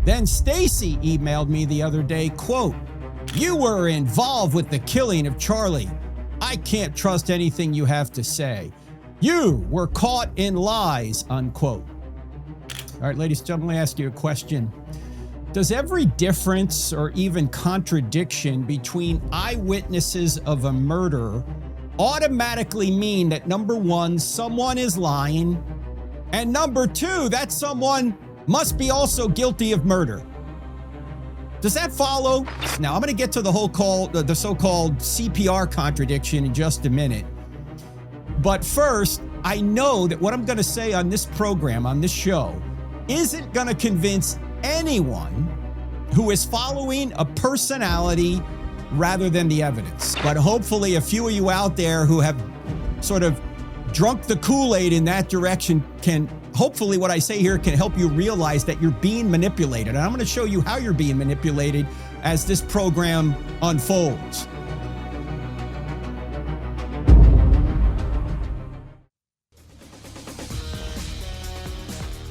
Then Stacy emailed me the other day, quote, "You were involved with the killing of Charlie. I can't trust anything you have to say. You were caught in lies," unquote. All right, ladies and gentlemen, let me ask you a question. Does every difference or even contradiction between eyewitnesses of a murder automatically mean that number one, someone is lying, and number two, that someone must be also guilty of murder? Does that follow? Now, I'm going to get to the so-called CPR contradiction in just a minute. But first, I know that what I'm going to say on this program, on this show, isn't going to convince anyone who is following a personality rather than the evidence. But hopefully a few of you out there who have sort of drunk the Kool-Aid in that direction hopefully what I say here can help you realize that you're being manipulated. And I'm going to show you how you're being manipulated as this program unfolds.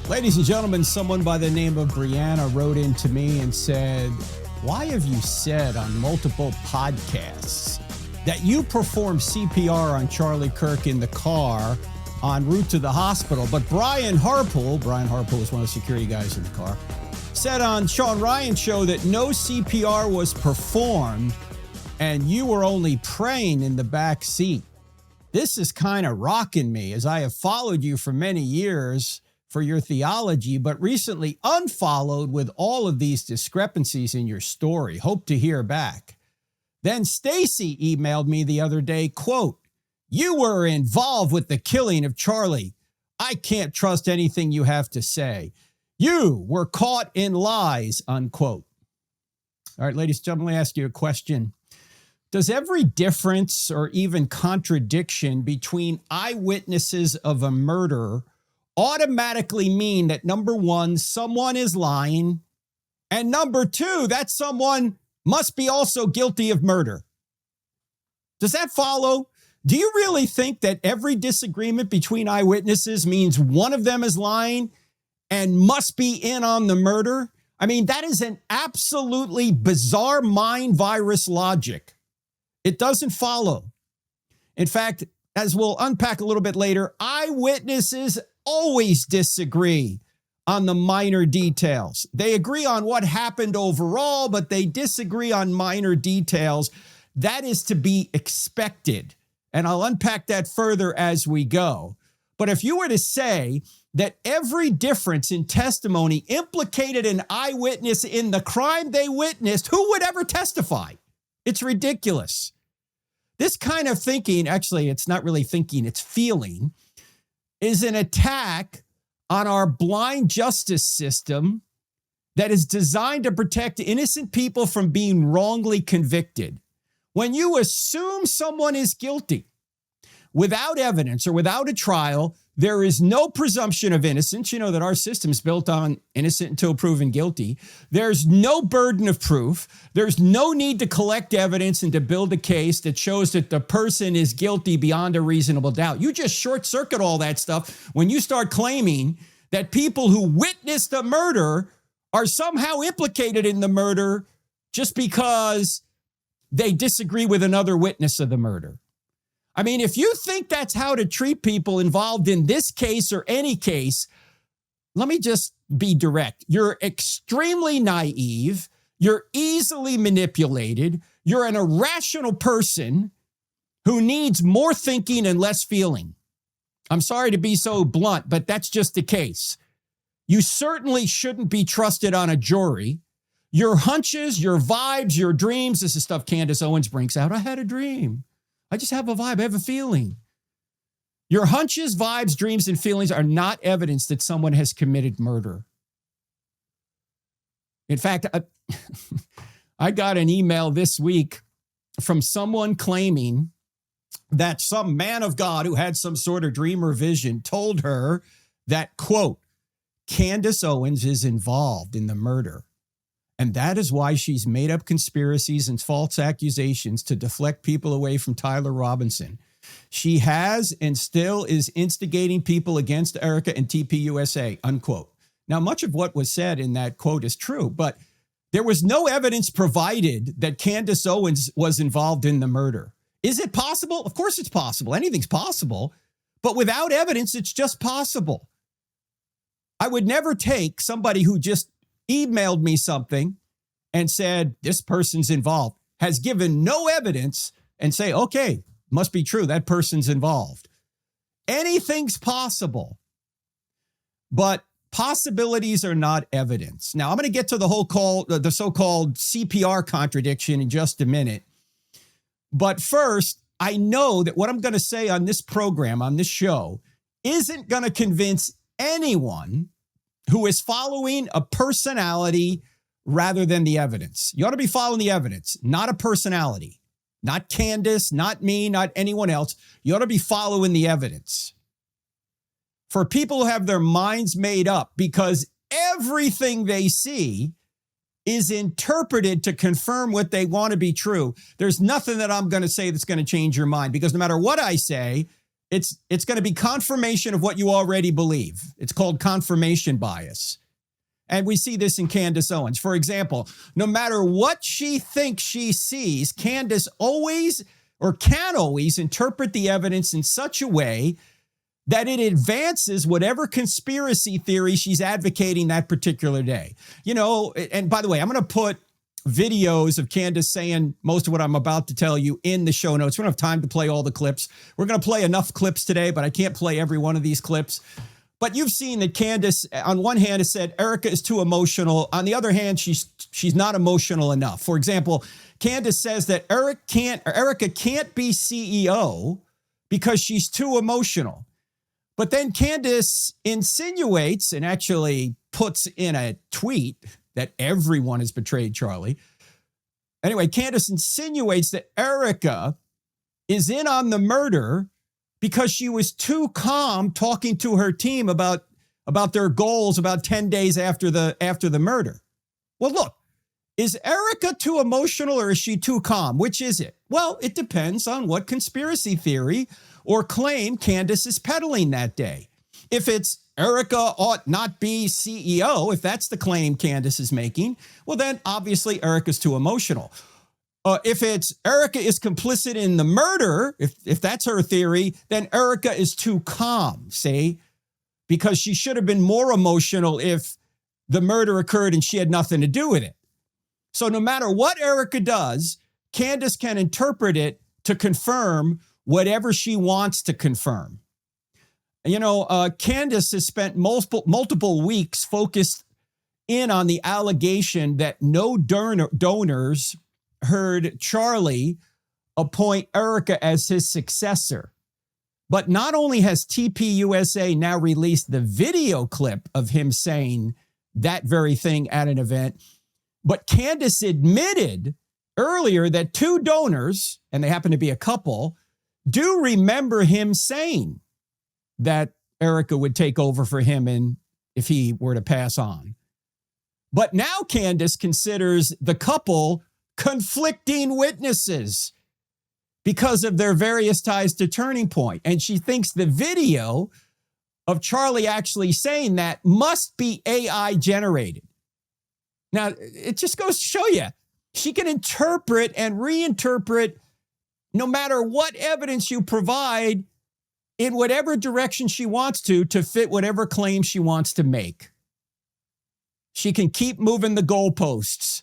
Ladies and gentlemen, someone by the name of Brianna wrote in to me and said, "Why have you said on multiple podcasts that you performed CPR on Charlie Kirk in the car en route to the hospital, but Brian Harpool is one of the security guys in the car, said on Sean Ryan's show that no CPR was performed and you were only praying in the back seat? This is kind of rocking me, as I have followed you for many years for your theology, but recently unfollowed with all of these discrepancies in your story. Hope to hear back." Then Stacy emailed me the other day, quote, "You were involved with the killing of Charlie. I can't trust anything you have to say. You were caught in lies," unquote. All right, ladies and gentlemen, let me ask you a question. Does every difference or even contradiction between eyewitnesses of a murder automatically mean that number one, someone is lying, and number two, that someone must be also guilty of murder? Does that follow? Do you really think that every disagreement between eyewitnesses means one of them is lying and must be in on the murder? I mean, that is an absolutely bizarre mind virus logic. It doesn't follow. In fact, as we'll unpack a little bit later, eyewitnesses always disagree on the minor details. They agree on what happened overall, but they disagree on minor details. That is to be expected. And I'll unpack that further as we go. But if you were to say that every difference in testimony implicated an eyewitness in the crime they witnessed, who would ever testify? It's ridiculous. This kind of thinking, actually, it's not really thinking, it's feeling, is an attack on our blind justice system that is designed to protect innocent people from being wrongly convicted. When you assume someone is guilty without evidence or without a trial, there is no presumption of innocence. You know that our system is built on innocent until proven guilty. There's no burden of proof. There's no need to collect evidence and to build a case that shows that the person is guilty beyond a reasonable doubt. You just short circuit all that stuff when you start claiming that people who witnessed a murder are somehow implicated in the murder just because they disagree with another witness of the murder. I mean, if you think that's how to treat people involved in this case or any case, let me just be direct. You're extremely naive. You're easily manipulated. You're an irrational person who needs more thinking and less feeling. I'm sorry to be so blunt, but that's just the case. You certainly shouldn't be trusted on a jury. Your hunches, your vibes, your dreams, this is stuff Candace Owens brings out. I had a dream. I just have a vibe. I have a feeling. Your hunches, vibes, dreams, and feelings are not evidence that someone has committed murder. In fact, I got an email this week from someone claiming that some man of God who had some sort of dream or vision told her that, quote, Candace Owens is involved in the murder. And that is why she's made up conspiracies and false accusations to deflect people away from Tyler Robinson. She has and still is instigating people against Erica and TPUSA, unquote. Now, much of what was said in that quote is true, but there was no evidence provided that Candace Owens was involved in the murder. Is it possible? Of course it's possible. Anything's possible. But without evidence, it's just possible. I would never take somebody who just emailed me something and said, this person's involved, has given no evidence, and say, okay, must be true, that person's involved. Anything's possible. But possibilities are not evidence. Now, I'm going to get to the so-called CPR contradiction in just a minute. But first, I know that what I'm going to say on this program, on this show, isn't going to convince anyone who is following a personality rather than the evidence. You ought to be following the evidence, not a personality. Not Candace, not me, not anyone else. You ought to be following the evidence. For people who have their minds made up because everything they see is interpreted to confirm what they want to be true, there's nothing that I'm going to say that's going to change your mind, because no matter what I say, it's going to be confirmation of what you already believe. It's called confirmation bias. And we see this in Candace Owens. For example, no matter what she thinks she sees, Candace always or can always interpret the evidence in such a way that it advances whatever conspiracy theory she's advocating that particular day. You know, and by the way, I'm going to put videos of Candace saying most of what I'm about to tell you in the show notes. We don't have time to play all the clips. We're going to play enough clips today, but I can't play every one of these clips. But you've seen that Candace, on one hand, has said Erica is too emotional. On the other hand, she's not emotional enough. For example, Candace says that Erica can't be CEO because she's too emotional. But then Candace insinuates and actually puts in a tweet that everyone has betrayed Charlie. Anyway, Candace insinuates that Erica is in on the murder because she was too calm talking to her team about their goals about 10 days after the murder. Well, look, is Erica too emotional or is she too calm? Which is it? Well, it depends on what conspiracy theory or claim Candace is peddling that day. If it's Erica ought not be CEO, if that's the claim Candace is making, well, then obviously Erica's too emotional. If it's Erica is complicit in the murder, if that's her theory, then Erica is too calm, see? Because she should have been more emotional if the murder occurred and she had nothing to do with it. So no matter what Erica does, Candace can interpret it to confirm whatever she wants to confirm. You know, Candace has spent multiple weeks focused in on the allegation that no donors heard Charlie appoint Erica as his successor. But not only has TPUSA now released the video clip of him saying that very thing at an event, but Candace admitted earlier that two donors, and they happen to be a couple, do remember him saying that Erica would take over for him and if he were to pass on. But now Candace considers the couple conflicting witnesses because of their various ties to Turning Point. And she thinks the video of Charlie actually saying that must be AI generated. Now, it just goes to show you, she can interpret and reinterpret no matter what evidence you provide in whatever direction she wants to fit whatever claim she wants to make. She can keep moving the goalposts.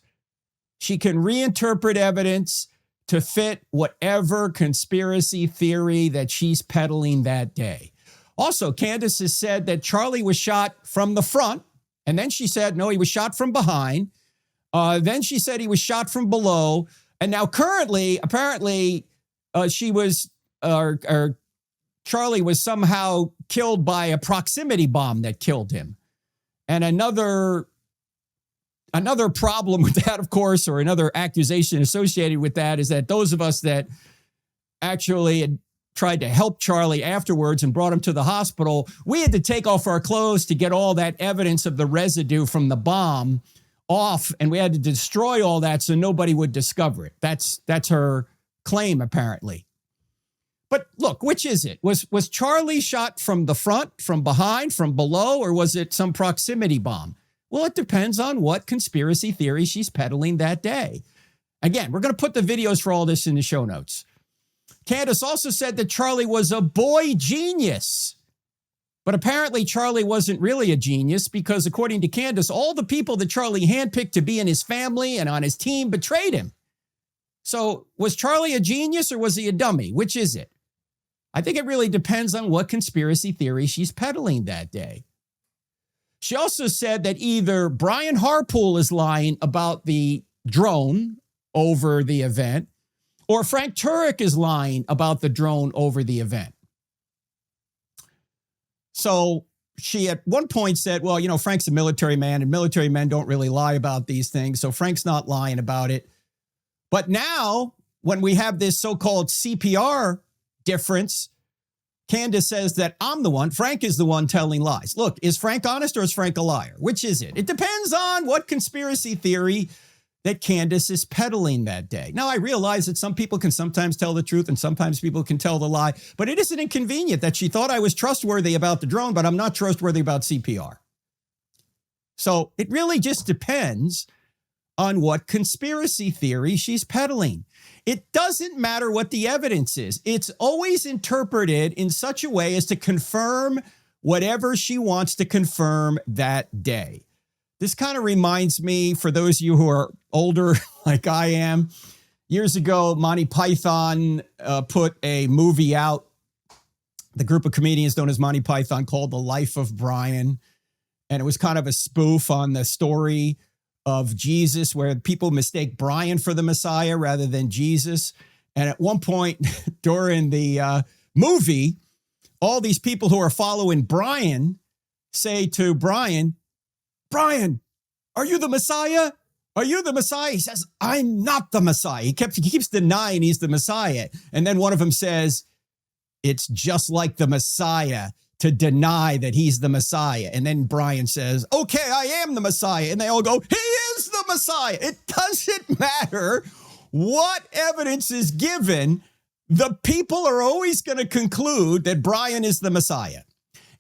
She can reinterpret evidence to fit whatever conspiracy theory that she's peddling that day. Also, Candace has said that Charlie was shot from the front, and then she said, no, he was shot from behind. Then she said he was shot from below. And now currently, apparently, Charlie was somehow killed by a proximity bomb that killed him. And another problem with that, of course, or another accusation associated with that is that those of us that actually had tried to help Charlie afterwards and brought him to the hospital, we had to take off our clothes to get all that evidence of the residue from the bomb off, and we had to destroy all that so nobody would discover it. That's her claim, apparently. But look, which is it? Was Charlie shot from the front, from behind, from below, or was it some proximity bomb? Well, it depends on what conspiracy theory she's peddling that day. Again, we're going to put the videos for all this in the show notes. Candace also said that Charlie was a boy genius. But apparently Charlie wasn't really a genius because according to Candace, all the people that Charlie handpicked to be in his family and on his team betrayed him. So was Charlie a genius or was he a dummy? Which is it? I think it really depends on what conspiracy theory she's peddling that day. She also said that either Brian Harpool is lying about the drone over the event or Frank Turek is lying about the drone over the event. So she at one point said, well, you know, Frank's a military man and military men don't really lie about these things. So Frank's not lying about it. But now when we have this so-called CPR difference, Candace says that I'm the one, Frank is the one telling lies. Look, is Frank honest or is Frank a liar? Which is it? It depends on what conspiracy theory that Candace is peddling that day. Now, I realize that some people can sometimes tell the truth and sometimes people can tell the lie, but it isn't inconvenient that she thought I was trustworthy about the drone, but I'm not trustworthy about CPR. So it really just depends on what conspiracy theory she's peddling. It doesn't matter what the evidence is. It's always interpreted in such a way as to confirm whatever she wants to confirm that day. This kind of reminds me, for those of you who are older like I am, years ago, Monty Python put a movie out. The group of comedians known as Monty Python called The Life of Brian. And it was kind of a spoof on the story of Jesus where people mistake Brian for the Messiah rather than Jesus. And at one point during the movie, all these people who are following Brian say to Brian, Brian, are you the Messiah? Are you the Messiah? He says, I'm not the Messiah. He keeps denying he's the Messiah. And then one of them says, it's just like the Messiah to deny that he's the Messiah. And then Brian says, okay, I am the Messiah. And they all go, he is the Messiah. It doesn't matter what evidence is given. The people are always going to conclude that Brian is the Messiah.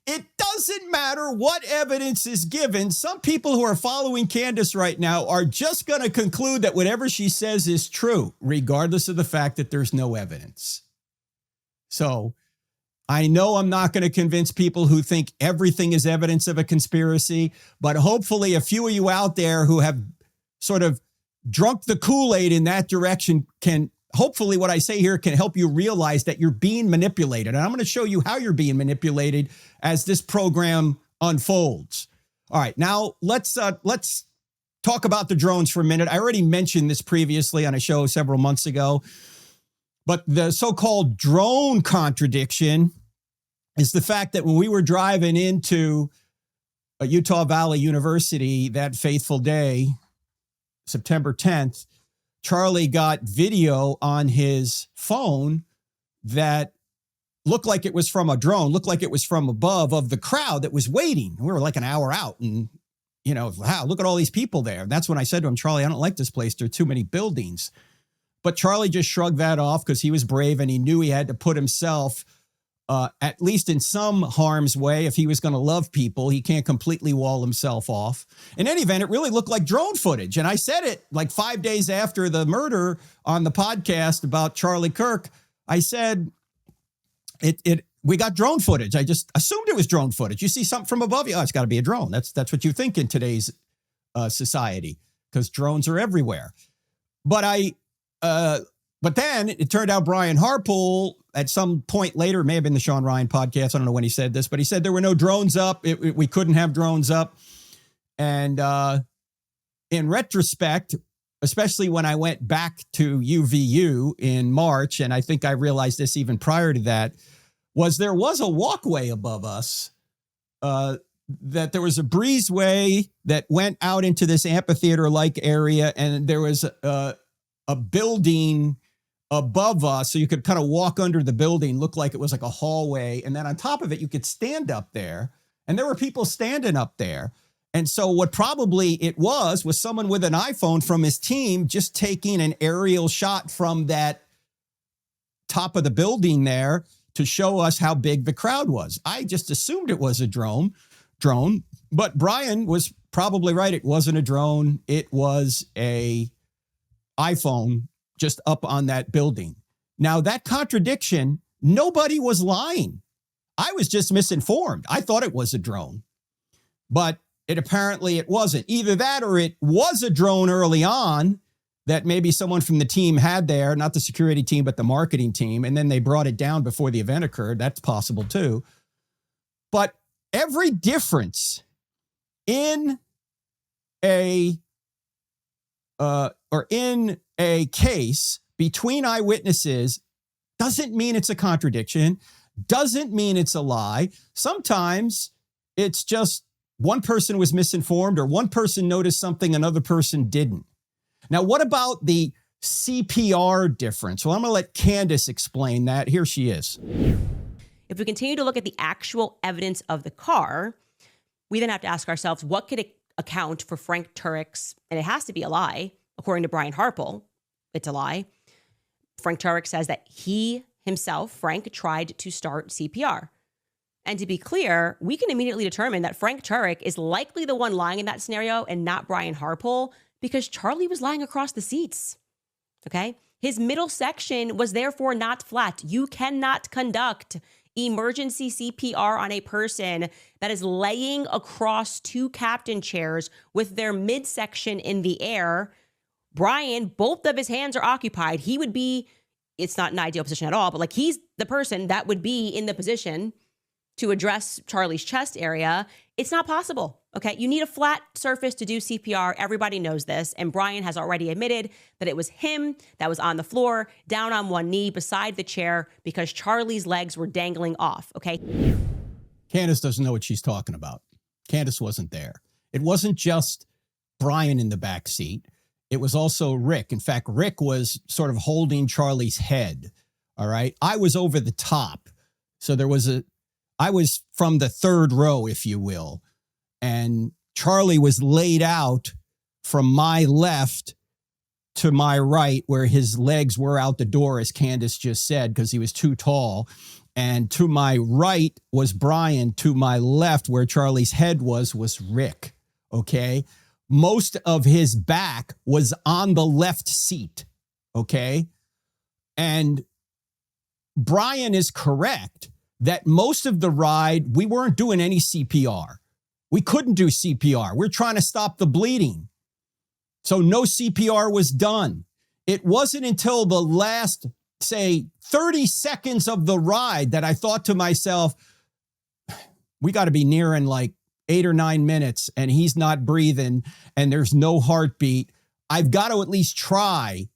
It doesn't matter what evidence is given. Some people who are following Candace right now are just going to conclude that whatever she says is true, regardless of the fact that there's no evidence. So I know I'm not going to convince people who think everything is evidence of a conspiracy, but hopefully a few of you out there who have sort of drunk the Kool-Aid in that direction can hopefully what I say here can help you realize that you're being manipulated. And I'm going to show you how you're being manipulated as this program unfolds. All right, now let's talk about the drones for a minute. I already mentioned this previously on a show several months ago, but the so-called drone contradiction is the fact that when we were driving into Utah Valley University that fateful day, September 10th, Charlie got video on his phone that looked like it was from a drone, looked like it was from above of the crowd that was waiting. We were like an hour out and, you know, wow, look at all these people there. That's when I said to him, Charlie, I don't like this place. There are too many buildings. But Charlie just shrugged that off because he was brave and he knew he had to put himself at least in some harm's way. If he was going to love people, he can't completely wall himself off. In any event, it really looked like drone footage. And I said it like 5 days after the murder on the podcast about Charlie Kirk. I said, we got drone footage. I just assumed it was drone footage. You see something from above you, oh, it's got to be a drone. That's what you think in today's society because drones are everywhere. But then it turned out Brian Harpool at some point later, may have been the Sean Ryan podcast. I don't know when he said this, but he said there were no drones up. We couldn't have drones up. And in retrospect, especially when I went back to UVU in March, and I think I realized this even prior to that, there was a walkway above us, that there was a breezeway that went out into this amphitheater-like area, and there was a building above us, so you could kind of walk under the building, look like it was like a hallway. And then on top of it, you could stand up there. And there were people standing up there. And so what probably it was someone with an iPhone from his team just taking an aerial shot from that top of the building there to show us how big the crowd was. I just assumed it was a drone, but Brian was probably right. It wasn't a drone. It was a iPhone just up on that building. Now, that contradiction, nobody was lying. I was just misinformed. I thought it was a drone, but apparently it wasn't. Either that or it was a drone early on that maybe someone from the team had there, not the security team, but the marketing team, and then they brought it down before the event occurred. That's possible too. But every difference in a case between eyewitnesses doesn't mean it's a contradiction, doesn't mean it's a lie. Sometimes it's just one person was misinformed or one person noticed something another person didn't. Now, what about the CPR difference? Well, I'm going to let Candace explain that. Here she is. If we continue to look at the actual evidence of the car, we then have to ask ourselves, what could account for Frank Turek's, and it has to be a lie, according to Brian Harpel, it's a lie. Frank Turek says that he himself, Frank, tried to start CPR. And to be clear, we can immediately determine that Frank Turek is likely the one lying in that scenario and not Brian Harpel, because Charlie was lying across the seats, okay? His middle section was therefore not flat. You cannot conduct emergency CPR on a person that is laying across two captain chairs with their midsection in the air. Brian, both of his hands are occupied. He would be, it's not an ideal position at all, but like he's the person that would be in the position to address Charlie's chest area. It's not possible, okay? You need a flat surface to do CPR. Everybody knows this. And Brian has already admitted that it was him that was on the floor, down on one knee beside the chair because Charlie's legs were dangling off, okay? Candace doesn't know what she's talking about. Candace wasn't there. It wasn't just Brian in the back seat. It was also Rick. In fact, Rick was sort of holding Charlie's head, all right? I was over the top. So I was from the third row, if you will, and Charlie was laid out from my left to my right where his legs were out the door, as Candace just said, because he was too tall. And to my right was Brian. To my left, where Charlie's head was Rick, okay? Most of his back was on the left seat, okay? And Brian is correct that most of the ride, we weren't doing any CPR. We couldn't do CPR. We're trying to stop the bleeding. So no CPR was done. It wasn't until the last, say, 30 seconds of the ride that I thought to myself, we got to be nearing like 8 or 9 minutes and he's not breathing and there's no heartbeat. I've got to at least try.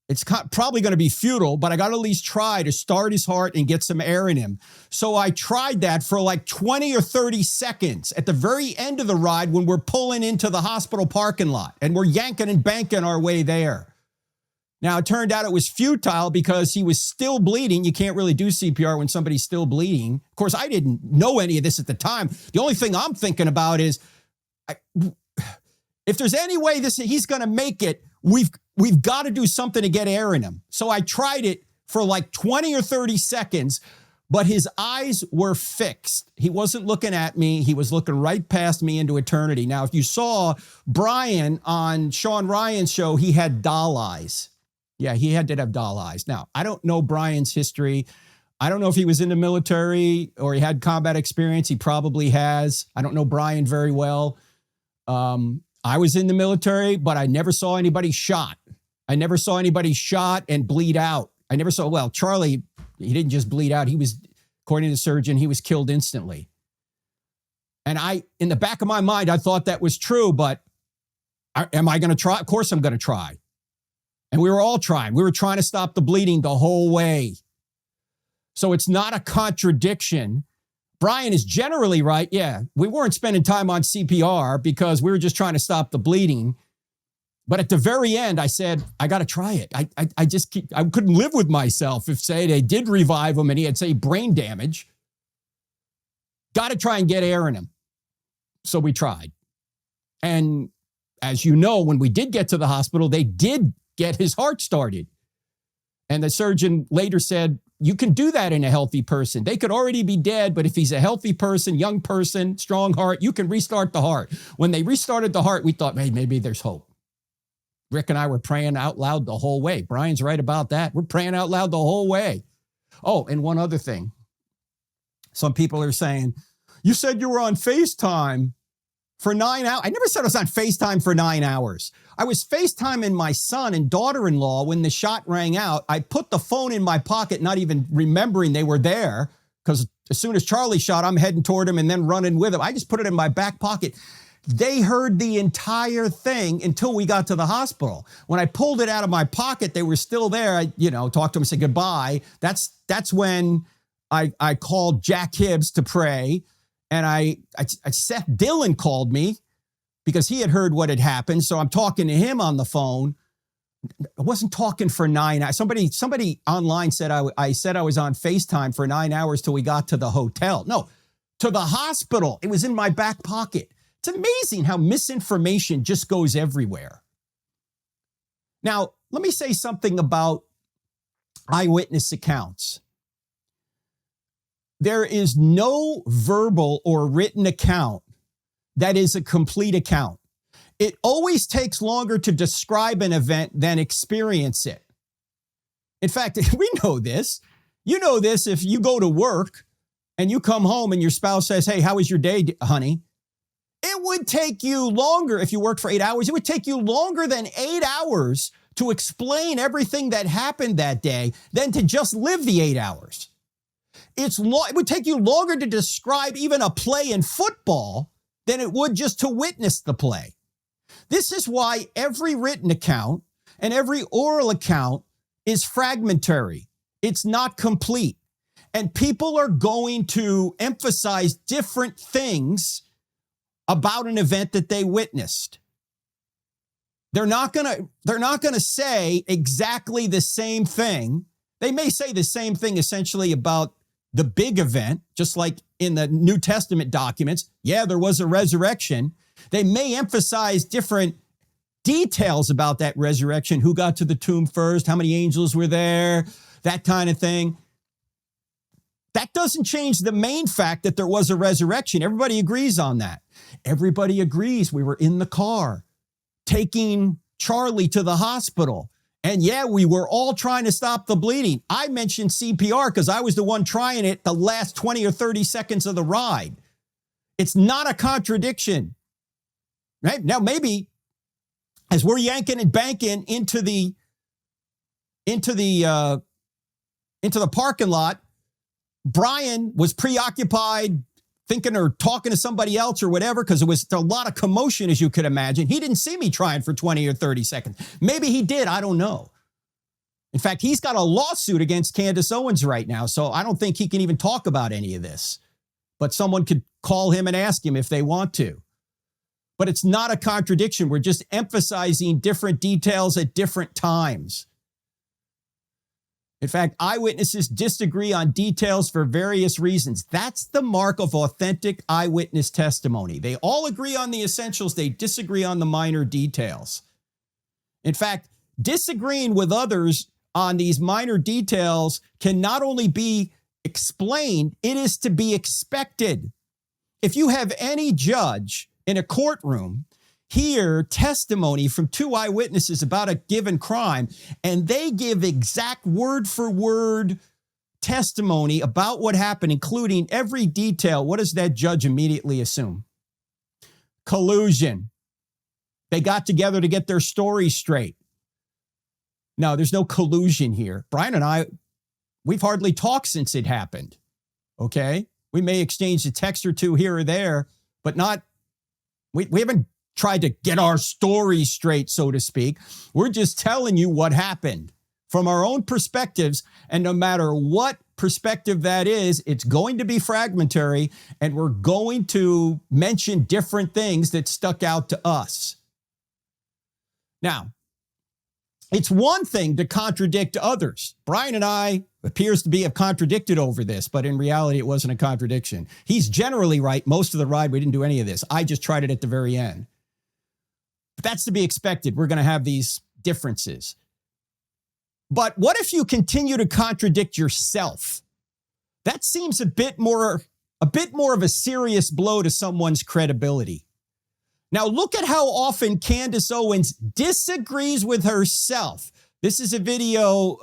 It's probably going to be futile, but I got to at least try to start his heart and get some air in him. So I tried that for like 20 or 30 seconds at the very end of the ride when we're pulling into the hospital parking lot and we're yanking and banking our way there. Now, it turned out it was futile because he was still bleeding. You can't really do CPR when somebody's still bleeding. Of course, I didn't know any of this at the time. The only thing I'm thinking about is if there's any way he's going to make it, we've got to do something to get air in him. So I tried it for like 20 or 30 seconds, but his eyes were fixed. He wasn't looking at me. He was looking right past me into eternity. Now, if you saw Brian on Sean Ryan's show, he had doll eyes. Yeah, he did have doll eyes. Now, I don't know Brian's history. I don't know if he was in the military or he had combat experience. He probably has. I don't know Brian very well. I was in the military, but I never saw anybody shot. I never saw anybody shot and bleed out. I never saw, well, Charlie, he didn't just bleed out. He was, according to the surgeon, he was killed instantly. And in the back of my mind, I thought that was true, but am I going to try? Of course I'm going to try. And we were all trying. We were trying to stop the bleeding the whole way. So it's not a contradiction. Brian is generally right. Yeah, we weren't spending time on CPR because we were just trying to stop the bleeding. But at the very end, I said, I got to try it. I couldn't live with myself if, say, they did revive him and he had, say, brain damage. Got to try and get air in him. So we tried. And as you know, when we did get to the hospital, they did get his heart started. And the surgeon later said, you can do that in a healthy person. They could already be dead, but if he's a healthy person, young person, strong heart, you can restart the heart. When they restarted the heart, we thought, hey, maybe there's hope. Rick and I were praying out loud the whole way. Brian's right about that. We're praying out loud the whole way. Oh, and one other thing. Some people are saying, you said you were on FaceTime for 9 hours. I never said I was on FaceTime for 9 hours. I was FaceTiming my son and daughter-in-law when the shot rang out. I put the phone in my pocket, not even remembering they were there, because as soon as Charlie shot, I'm heading toward him and then running with him. I just put it in my back pocket. They heard the entire thing until we got to the hospital. When I pulled it out of my pocket, they were still there. I, talked to them and said goodbye. That's when I called Jack Hibbs to pray. And Seth Dillon called me because he had heard what had happened. So I'm talking to him on the phone. I wasn't talking for 9 hours. Somebody online said I said I was on FaceTime for 9 hours till we got to the hotel. No, to the hospital. It was in my back pocket. It's amazing how misinformation just goes everywhere. Now, let me say something about eyewitness accounts. There is no verbal or written account that is a complete account. It always takes longer to describe an event than experience it. In fact, we know this. You know this if you go to work and you come home and your spouse says, hey, how was your day, honey? It would take you longer, if you worked for 8 hours, it would take you longer than 8 hours to explain everything that happened that day than to just live the 8 hours. It would take you longer to describe even a play in football than it would just to witness the play. This is why every written account and every oral account is fragmentary. It's not complete. And people are going to emphasize different things about an event that they witnessed. They're not going to say exactly the same thing. They may say the same thing essentially about the big event, just like in the New Testament documents. Yeah, there was a resurrection. They may emphasize different details about that resurrection. Who got to the tomb first? How many angels were there? That kind of thing. That doesn't change the main fact that there was a resurrection. Everybody agrees on that. Everybody agrees we were in the car taking Charlie to the hospital. And yeah, we were all trying to stop the bleeding. I mentioned CPR because I was the one trying it the last 20 or 30 seconds of the ride. It's not a contradiction. Right? Now, maybe as we're yanking and banking into the parking lot, Brian was preoccupied thinking or talking to somebody else or whatever, because there was a lot of commotion, as you could imagine. He didn't see me trying for 20 or 30 seconds. Maybe he did. I don't know. In fact, he's got a lawsuit against Candace Owens right now, so I don't think he can even talk about any of this. But someone could call him and ask him if they want to. But it's not a contradiction. We're just emphasizing different details at different times. In fact, eyewitnesses disagree on details for various reasons. That's the mark of authentic eyewitness testimony. They all agree on the essentials. They disagree on the minor details. In fact, disagreeing with others on these minor details can not only be explained, it is to be expected. If you have any judge in a courtroom hear testimony from two eyewitnesses about a given crime, and they give exact word for word testimony about what happened, including every detail, what does that judge immediately assume? Collusion. They got together to get their story straight. No, there's no collusion here. Brian and I, we've hardly talked since it happened. Okay? We may exchange a text or two here or there, but not, we haven't tried to get our story straight, so to speak. We're just telling you what happened from our own perspectives. And no matter what perspective that is, it's going to be fragmentary, and we're going to mention different things that stuck out to us. Now, it's one thing to contradict others. Brian and I appears to have contradicted over this, but in reality, it wasn't a contradiction. He's generally right. Most of the ride, we didn't do any of this. I just tried it at the very end. But that's to be expected. We're going to have these differences. But what if you continue to contradict yourself? That seems a bit more of a serious blow to someone's credibility. Now, look at how often Candace Owens disagrees with herself. This is a video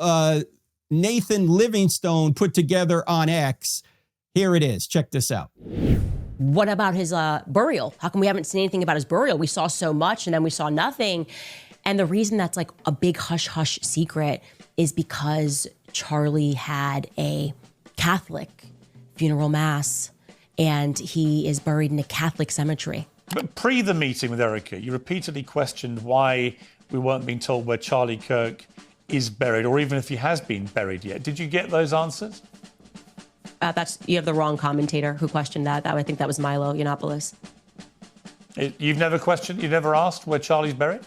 Nathan Livingstone put together on X. Here it is. Check this out. What about his burial? How come we haven't seen anything about his burial? We saw so much and then we saw nothing. And the reason that's like a big hush-hush secret is because Charlie had a Catholic funeral mass and he is buried in a Catholic cemetery. But pre the meeting with Erica, you repeatedly questioned why we weren't being told where Charlie Kirk is buried, or even if he has been buried yet. Did you get those answers? You have the wrong commentator who questioned that. I think that was Milo Yiannopoulos. You've never questioned, you've never asked where Charlie's buried?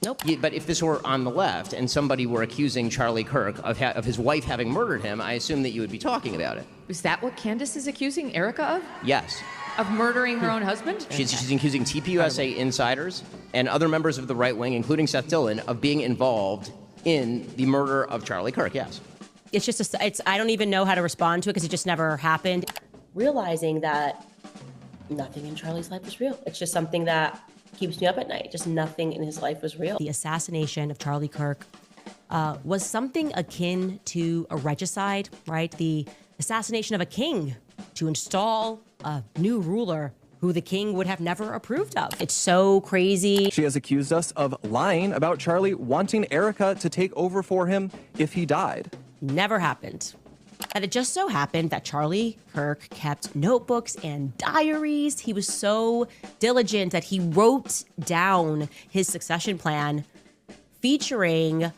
Nope. Yeah, but if this were on the left and somebody were accusing Charlie Kirk of his wife having murdered him, I assume that you would be talking about it. Is that what Candace is accusing Erica of? Yes. Of murdering her own husband? She's accusing TPUSA insiders and other members of the right wing, including Seth Dillon, of being involved in the murder of Charlie Kirk, yes. It's just, I don't even know how to respond to it because it just never happened. Realizing that nothing in Charlie's life was real. It's just something that keeps me up at night. Just nothing in his life was real. The assassination of Charlie Kirk was something akin to a regicide, right? The assassination of a king to install a new ruler who the king would have never approved of. It's so crazy. She has accused us of lying about Charlie wanting Erica to take over for him if he died. Never happened. And it just so happened that Charlie Kirk kept notebooks and diaries. He was so diligent that he wrote down his succession plan featuring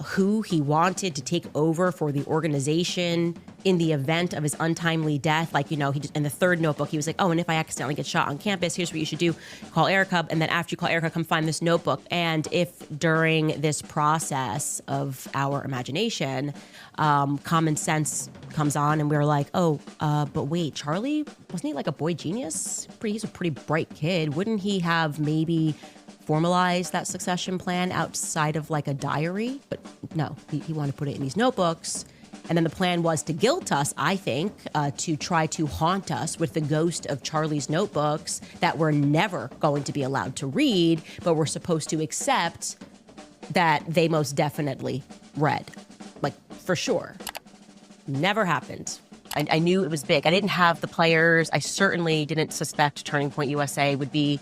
who he wanted to take over for the organization in the event of his untimely death. Like, you know, in the third notebook, he was like, oh, and if I accidentally get shot on campus, here's what you should do. Call Erica. And then after you call Erica, come find this notebook. And if during this process of our imagination, common sense comes on and we're like, oh, but wait, Charlie, wasn't he like a boy genius? He's a pretty bright kid. Wouldn't he have maybe formalize that succession plan outside of like a diary? But no, he wanted to put it in these notebooks. And then the plan was to guilt us, I think, to try to haunt us with the ghost of Charlie's notebooks that we're never going to be allowed to read, but we're supposed to accept that they most definitely read. Like, for sure. Never happened. I knew it was big. I didn't have the players. I certainly didn't suspect Turning Point USA would be,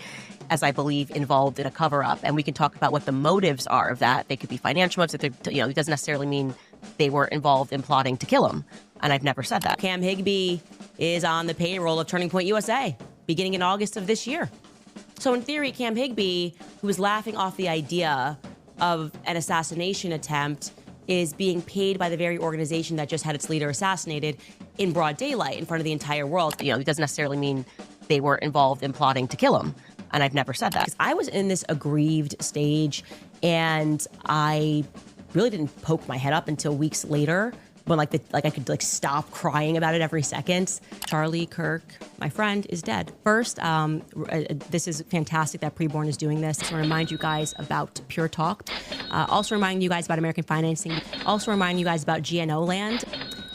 as I believe, involved in a cover-up. And we can talk about what the motives are of that. They could be financial motives. It doesn't necessarily mean they were involved in plotting to kill him. And I've never said that. Cam Higbee is on the payroll of Turning Point USA beginning in August of this year. So in theory, Cam Higbee, who was laughing off the idea of an assassination attempt, is being paid by the very organization that just had its leader assassinated in broad daylight in front of the entire world. It doesn't necessarily mean they were involved in plotting to kill him. And I've never said that. 'Cause I was in this aggrieved stage and I really didn't poke my head up until weeks later when I could stop crying about it every second. Charlie Kirk, my friend, is dead. First, this is fantastic that Preborn is doing this. To remind you guys about Pure Talk. Also reminding you guys about American Financing. Also reminding you guys about GNO Land.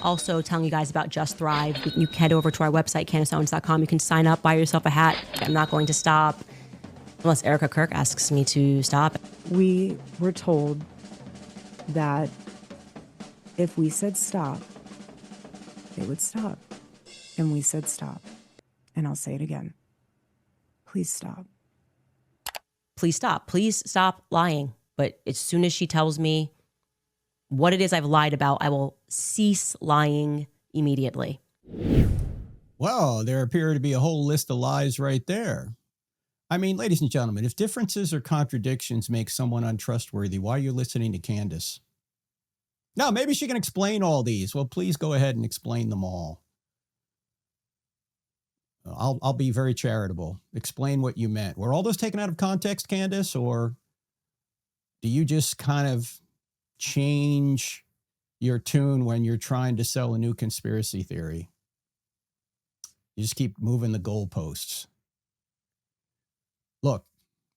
Also telling you guys about Just Thrive. You can head over to our website, CandaceOwens.com. You can sign up, buy yourself a hat. I'm not going to stop unless Erica Kirk asks me to stop. We were told that if we said stop, they would stop. And we said stop. And I'll say it again. Please stop. Please stop. Please stop lying. But as soon as she tells me what it is I've lied about, I will cease lying immediately. Well, there appear to be a whole list of lies right there. I mean, ladies and gentlemen, if differences or contradictions make someone untrustworthy, why are you listening to Candace? Now, maybe she can explain all these. Well, please go ahead and explain them all. I'll be very charitable. Explain what you meant. Were all those taken out of context, Candace, or do you just kind of change your tune when you're trying to sell a new conspiracy theory? You just keep moving the goalposts. Look,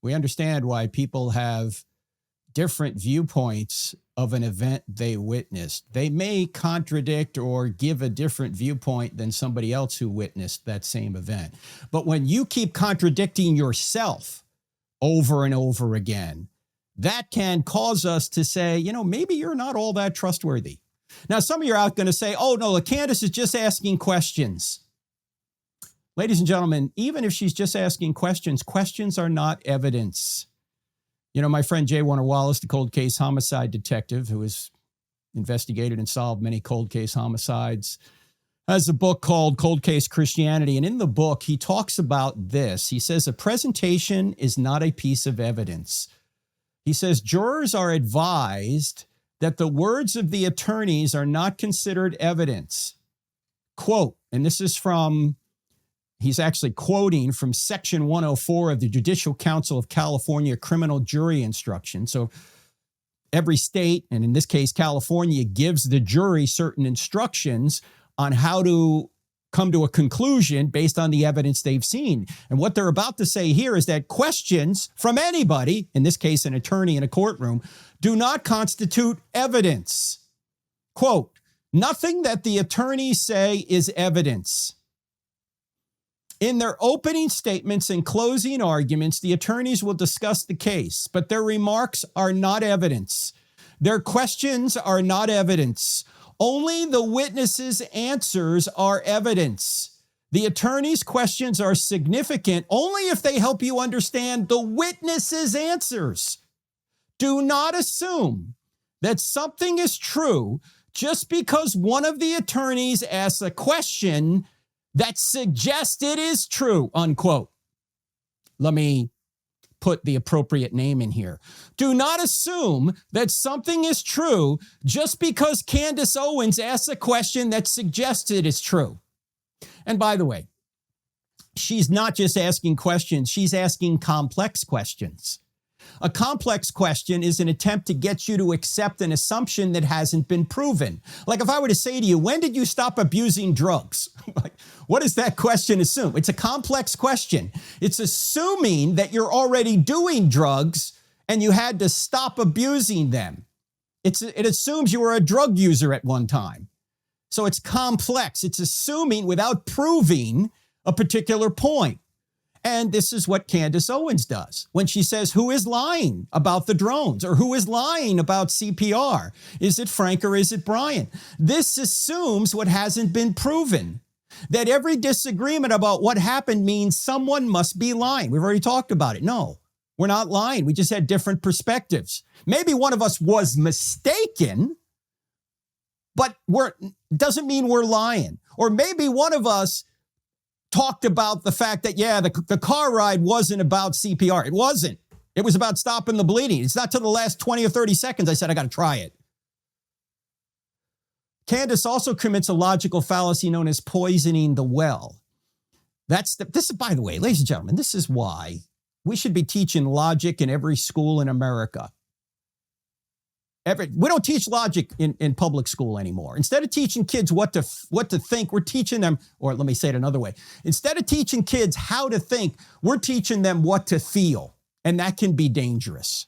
we understand why people have different viewpoints of an event they witnessed. They may contradict or give a different viewpoint than somebody else who witnessed that same event. But when you keep contradicting yourself over and over again, that can cause us to say, you know, maybe you're not all that trustworthy. Now, some of you are out going to say, oh, no, Candace is just asking questions. Ladies and gentlemen, even if she's just asking questions, questions are not evidence. You know, my friend J. Warner Wallace, the cold case homicide detective who has investigated and solved many cold case homicides, has a book called Cold Case Christianity. And in the book, he talks about this. He says, a presentation is not a piece of evidence. He says, jurors are advised that the words of the attorneys are not considered evidence. Quote, and this is from, he's actually quoting from Section 104 of the Judicial Council of California Criminal Jury Instruction. So every state, and in this case, California, gives the jury certain instructions on how to come to a conclusion based on the evidence they've seen. And what they're about to say here is that questions from anybody, in this case, an attorney in a courtroom, do not constitute evidence. Quote, nothing that the attorneys say is evidence. In their opening statements and closing arguments, the attorneys will discuss the case, but their remarks are not evidence. Their questions are not evidence. Only the witnesses' answers are evidence. The attorney's questions are significant only if they help you understand the witnesses' answers. Do not assume that something is true just because one of the attorneys asks a question that suggests it is true, unquote. Let me put the appropriate name in here. Do not assume that something is true just because Candace Owens asks a question that suggests it is true. And by the way, she's not just asking questions, she's asking complex questions. A complex question is an attempt to get you to accept an assumption that hasn't been proven. Like if I were to say to you, when did you stop abusing drugs? What does that question assume? It's a complex question. It's assuming that you're already doing drugs and you had to stop abusing them. It assumes you were a drug user at one time. So it's complex. It's assuming without proving a particular point. And this is what Candace Owens does when she says, who is lying about the drones or who is lying about CPR? Is it Frank or is it Brian? This assumes what hasn't been proven, that every disagreement about what happened means someone must be lying. We've already talked about it. No, we're not lying. We just had different perspectives. Maybe one of us was mistaken, but doesn't mean we're lying. Or maybe one of us talked about the fact that, yeah, the car ride wasn't about CPR. It wasn't. It was about stopping the bleeding. It's not till the last 20 or 30 seconds I said, I got to try it. Candace also commits a logical fallacy known as poisoning the well. This is, by the way, ladies and gentlemen, this is why we should be teaching logic in every school in America. We don't teach logic in public school anymore. Instead of teaching kids what to think, we're teaching them, or let me say it another way. Instead of teaching kids how to think, we're teaching them what to feel. And that can be dangerous.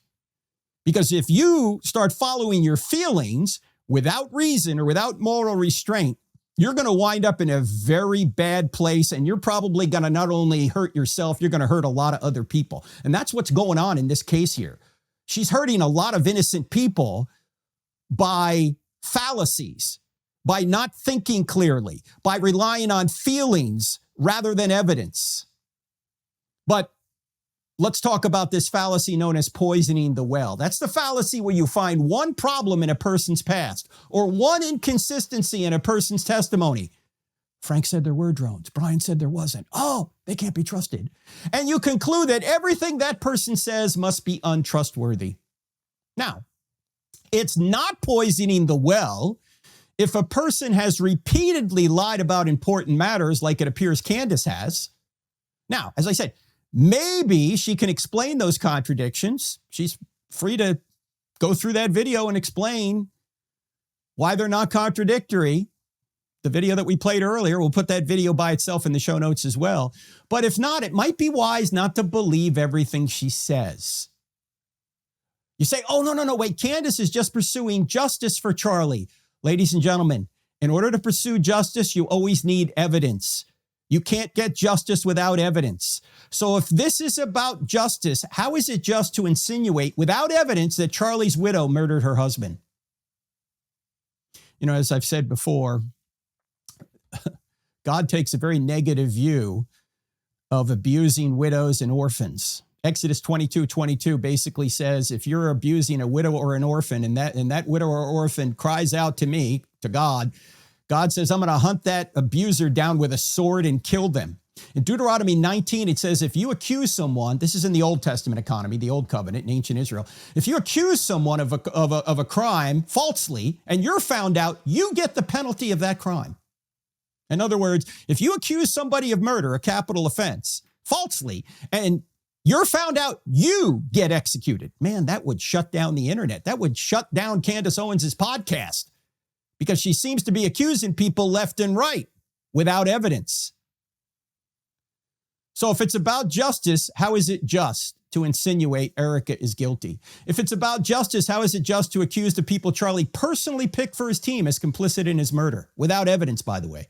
Because if you start following your feelings without reason or without moral restraint, you're going to wind up in a very bad place. And you're probably going to not only hurt yourself, you're going to hurt a lot of other people. And that's what's going on in this case here. She's hurting a lot of innocent people by fallacies, by not thinking clearly, by relying on feelings rather than evidence. But let's talk about this fallacy known as poisoning the well. That's the fallacy where you find one problem in a person's past or one inconsistency in a person's testimony. Frank said there were drones. Brian said there wasn't. Oh, they can't be trusted. And you conclude that everything that person says must be untrustworthy. Now, it's not poisoning the well if a person has repeatedly lied about important matters like it appears Candace has. Now, as I said, maybe she can explain those contradictions. She's free to go through that video and explain why they're not contradictory. The video that we played earlier, we'll put that video by itself in the show notes as well. But if not, it might be wise not to believe everything she says. You say, oh, no, wait, Candace is just pursuing justice for Charlie. Ladies and gentlemen, in order to pursue justice, you always need evidence. You can't get justice without evidence. So if this is about justice, how is it just to insinuate without evidence that Charlie's widow murdered her husband? You know, as I've said before, God takes a very negative view of abusing widows and orphans. Exodus 22:22 basically says, if you're abusing a widow or an orphan and that widow or orphan cries out to me, to God, God says, I'm going to hunt that abuser down with a sword and kill them. In Deuteronomy 19, it says, if you accuse someone, this is in the Old Testament economy, the Old Covenant in ancient Israel, if you accuse someone of a crime falsely and you're found out, you get the penalty of that crime. In other words, if you accuse somebody of murder, a capital offense, falsely, and you're found out, you get executed. Man, that would shut down the internet. That would shut down Candace Owens' podcast because she seems to be accusing people left and right without evidence. So if it's about justice, how is it just to insinuate Erica is guilty? If it's about justice, how is it just to accuse the people Charlie personally picked for his team as complicit in his murder? Without evidence, by the way.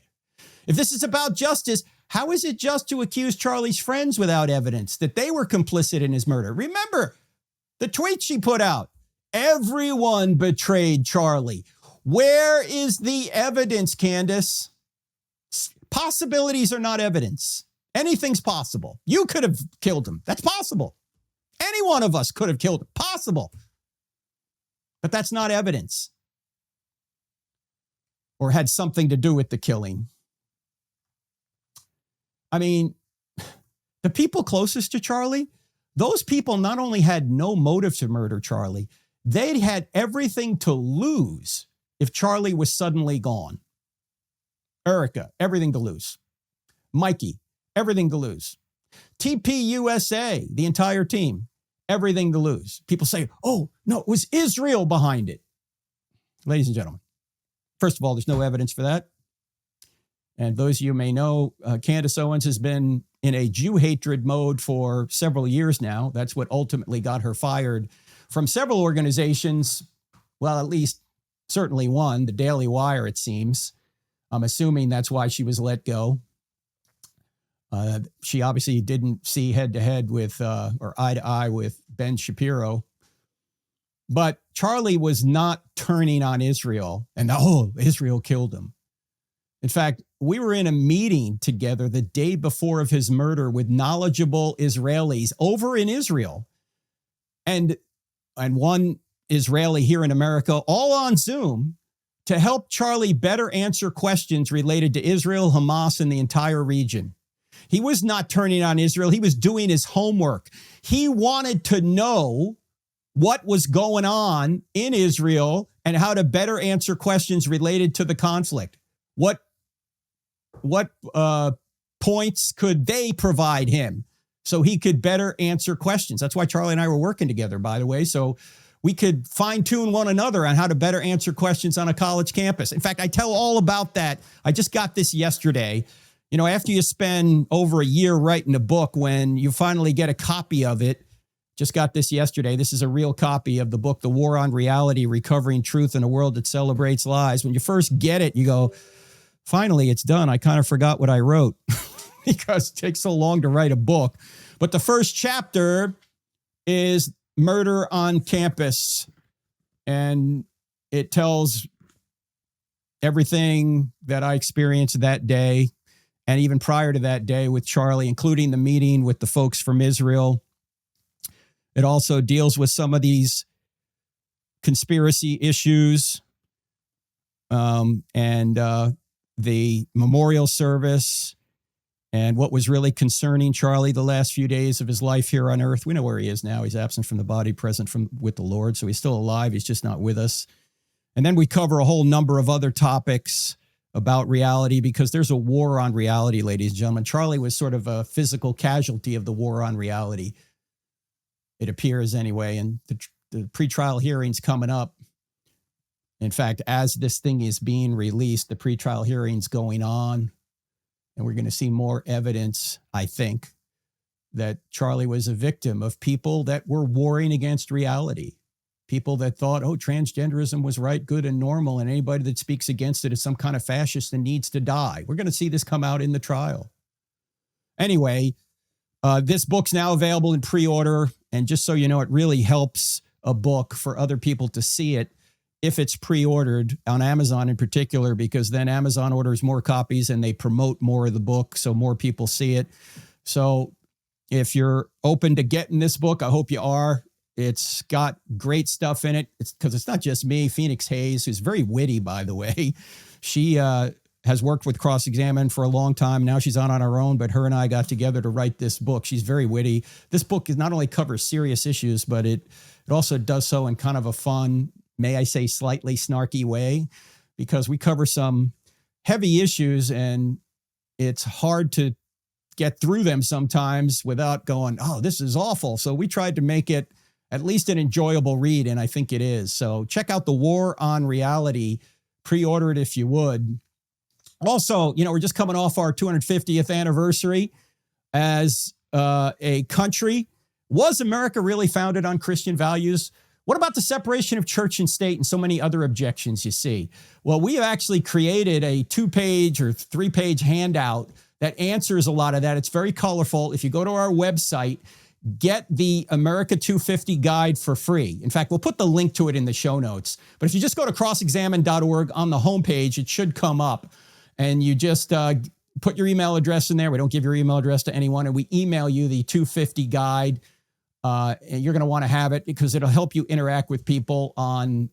If this is about justice, how is it just to accuse Charlie's friends without evidence that they were complicit in his murder? Remember the tweet she put out. Everyone betrayed Charlie. Where is the evidence, Candace? Possibilities are not evidence. Anything's possible. You could have killed him. That's possible. Any one of us could have killed him. Possible. But that's not evidence. Or had something to do with the killing. I mean, the people closest to Charlie, those people not only had no motive to murder Charlie, they had everything to lose if Charlie was suddenly gone. Erica, everything to lose. Mikey, everything to lose. TPUSA, the entire team, everything to lose. People say, oh, no, it was Israel behind it. Ladies and gentlemen, first of all, there's no evidence for that. And those of you may know, Candace Owens has been in a Jew hatred mode for several years now. That's what ultimately got her fired from several organizations. Well, at least certainly one, the Daily Wire, it seems. I'm assuming that's why she was let go. She obviously didn't see head-to-head with, or eye-to-eye with Ben Shapiro. But Charlie was not turning on Israel and, oh, Israel killed him. In fact, we were in a meeting together the day before of his murder with knowledgeable Israelis over in Israel. And one Israeli here in America, all on Zoom, to help Charlie better answer questions related to Israel, Hamas, and the entire region. He was not turning on Israel. He was doing his homework. He wanted to know what was going on in Israel and how to better answer questions related to the conflict. What points could they provide him so he could better answer questions? That's why Charlie and I were working together, by the way, so we could fine-tune one another on how to better answer questions on a college campus. In fact, I tell all about that. I just got this yesterday. You know, after you spend over a year writing a book, when you finally get a copy of it, just got this yesterday. This is a real copy of the book, The War on Reality, Recovering Truth in a World That Celebrates Lies. When you first get it, you go, finally, it's done. I kind of forgot what I wrote because it takes so long to write a book. But the first chapter is Murder on Campus. And it tells everything that I experienced that day and even prior to that day with Charlie, including the meeting with the folks from Israel. It also deals with some of these conspiracy issues and the memorial service and what was really concerning Charlie the last few days of his life here on earth. We know where he is now. He's absent from the body, present with the Lord. So he's still alive. He's just not with us. And then we cover a whole number of other topics about reality because there's a war on reality, ladies and gentlemen. Charlie was sort of a physical casualty of the war on reality. It appears anyway. And the pretrial hearings coming up. In fact, as this thing is being released, the pretrial hearings going on, and we're going to see more evidence, I think, that Charlie was a victim of people that were warring against reality. People that thought, oh, transgenderism was right, good, and normal, and anybody that speaks against it is some kind of fascist and needs to die. We're going to see this come out in the trial. Anyway, this book's now available in pre-order. And just so you know, it really helps a book for other people to see it if it's pre-ordered on Amazon in particular, because then Amazon orders more copies and they promote more of the book so more people see it. So if you're open to getting this book, I hope you are. It's got great stuff in it. It's because it's not just me. Phoenix Hayes, who's very witty, by the way. She has worked with Cross-Examine for a long time. Now she's on her own, but her and I got together to write this book. She's very witty. This book is not only covers serious issues, but it also does so in kind of a fun, may I say, slightly snarky way, because we cover some heavy issues and it's hard to get through them sometimes without going, oh, this is awful. So we tried to make it at least an enjoyable read, and I think it is. So check out The War on Reality. Pre-order it if you would. Also, we're just coming off our 250th anniversary as a country. Was America really founded on Christian values? What about the separation of church and state and so many other objections you see? Well, we have actually created a 2-page or 3-page handout that answers a lot of that. It's very colorful. If you go to our website, get the America 250 guide for free. In fact, we'll put the link to it in the show notes. But if you just go to crossexamine.org on the homepage, it should come up. And you just put your email address in there. We don't give your email address to anyone. And we email you the 250 guide. And you're going to want to have it because it'll help you interact with people on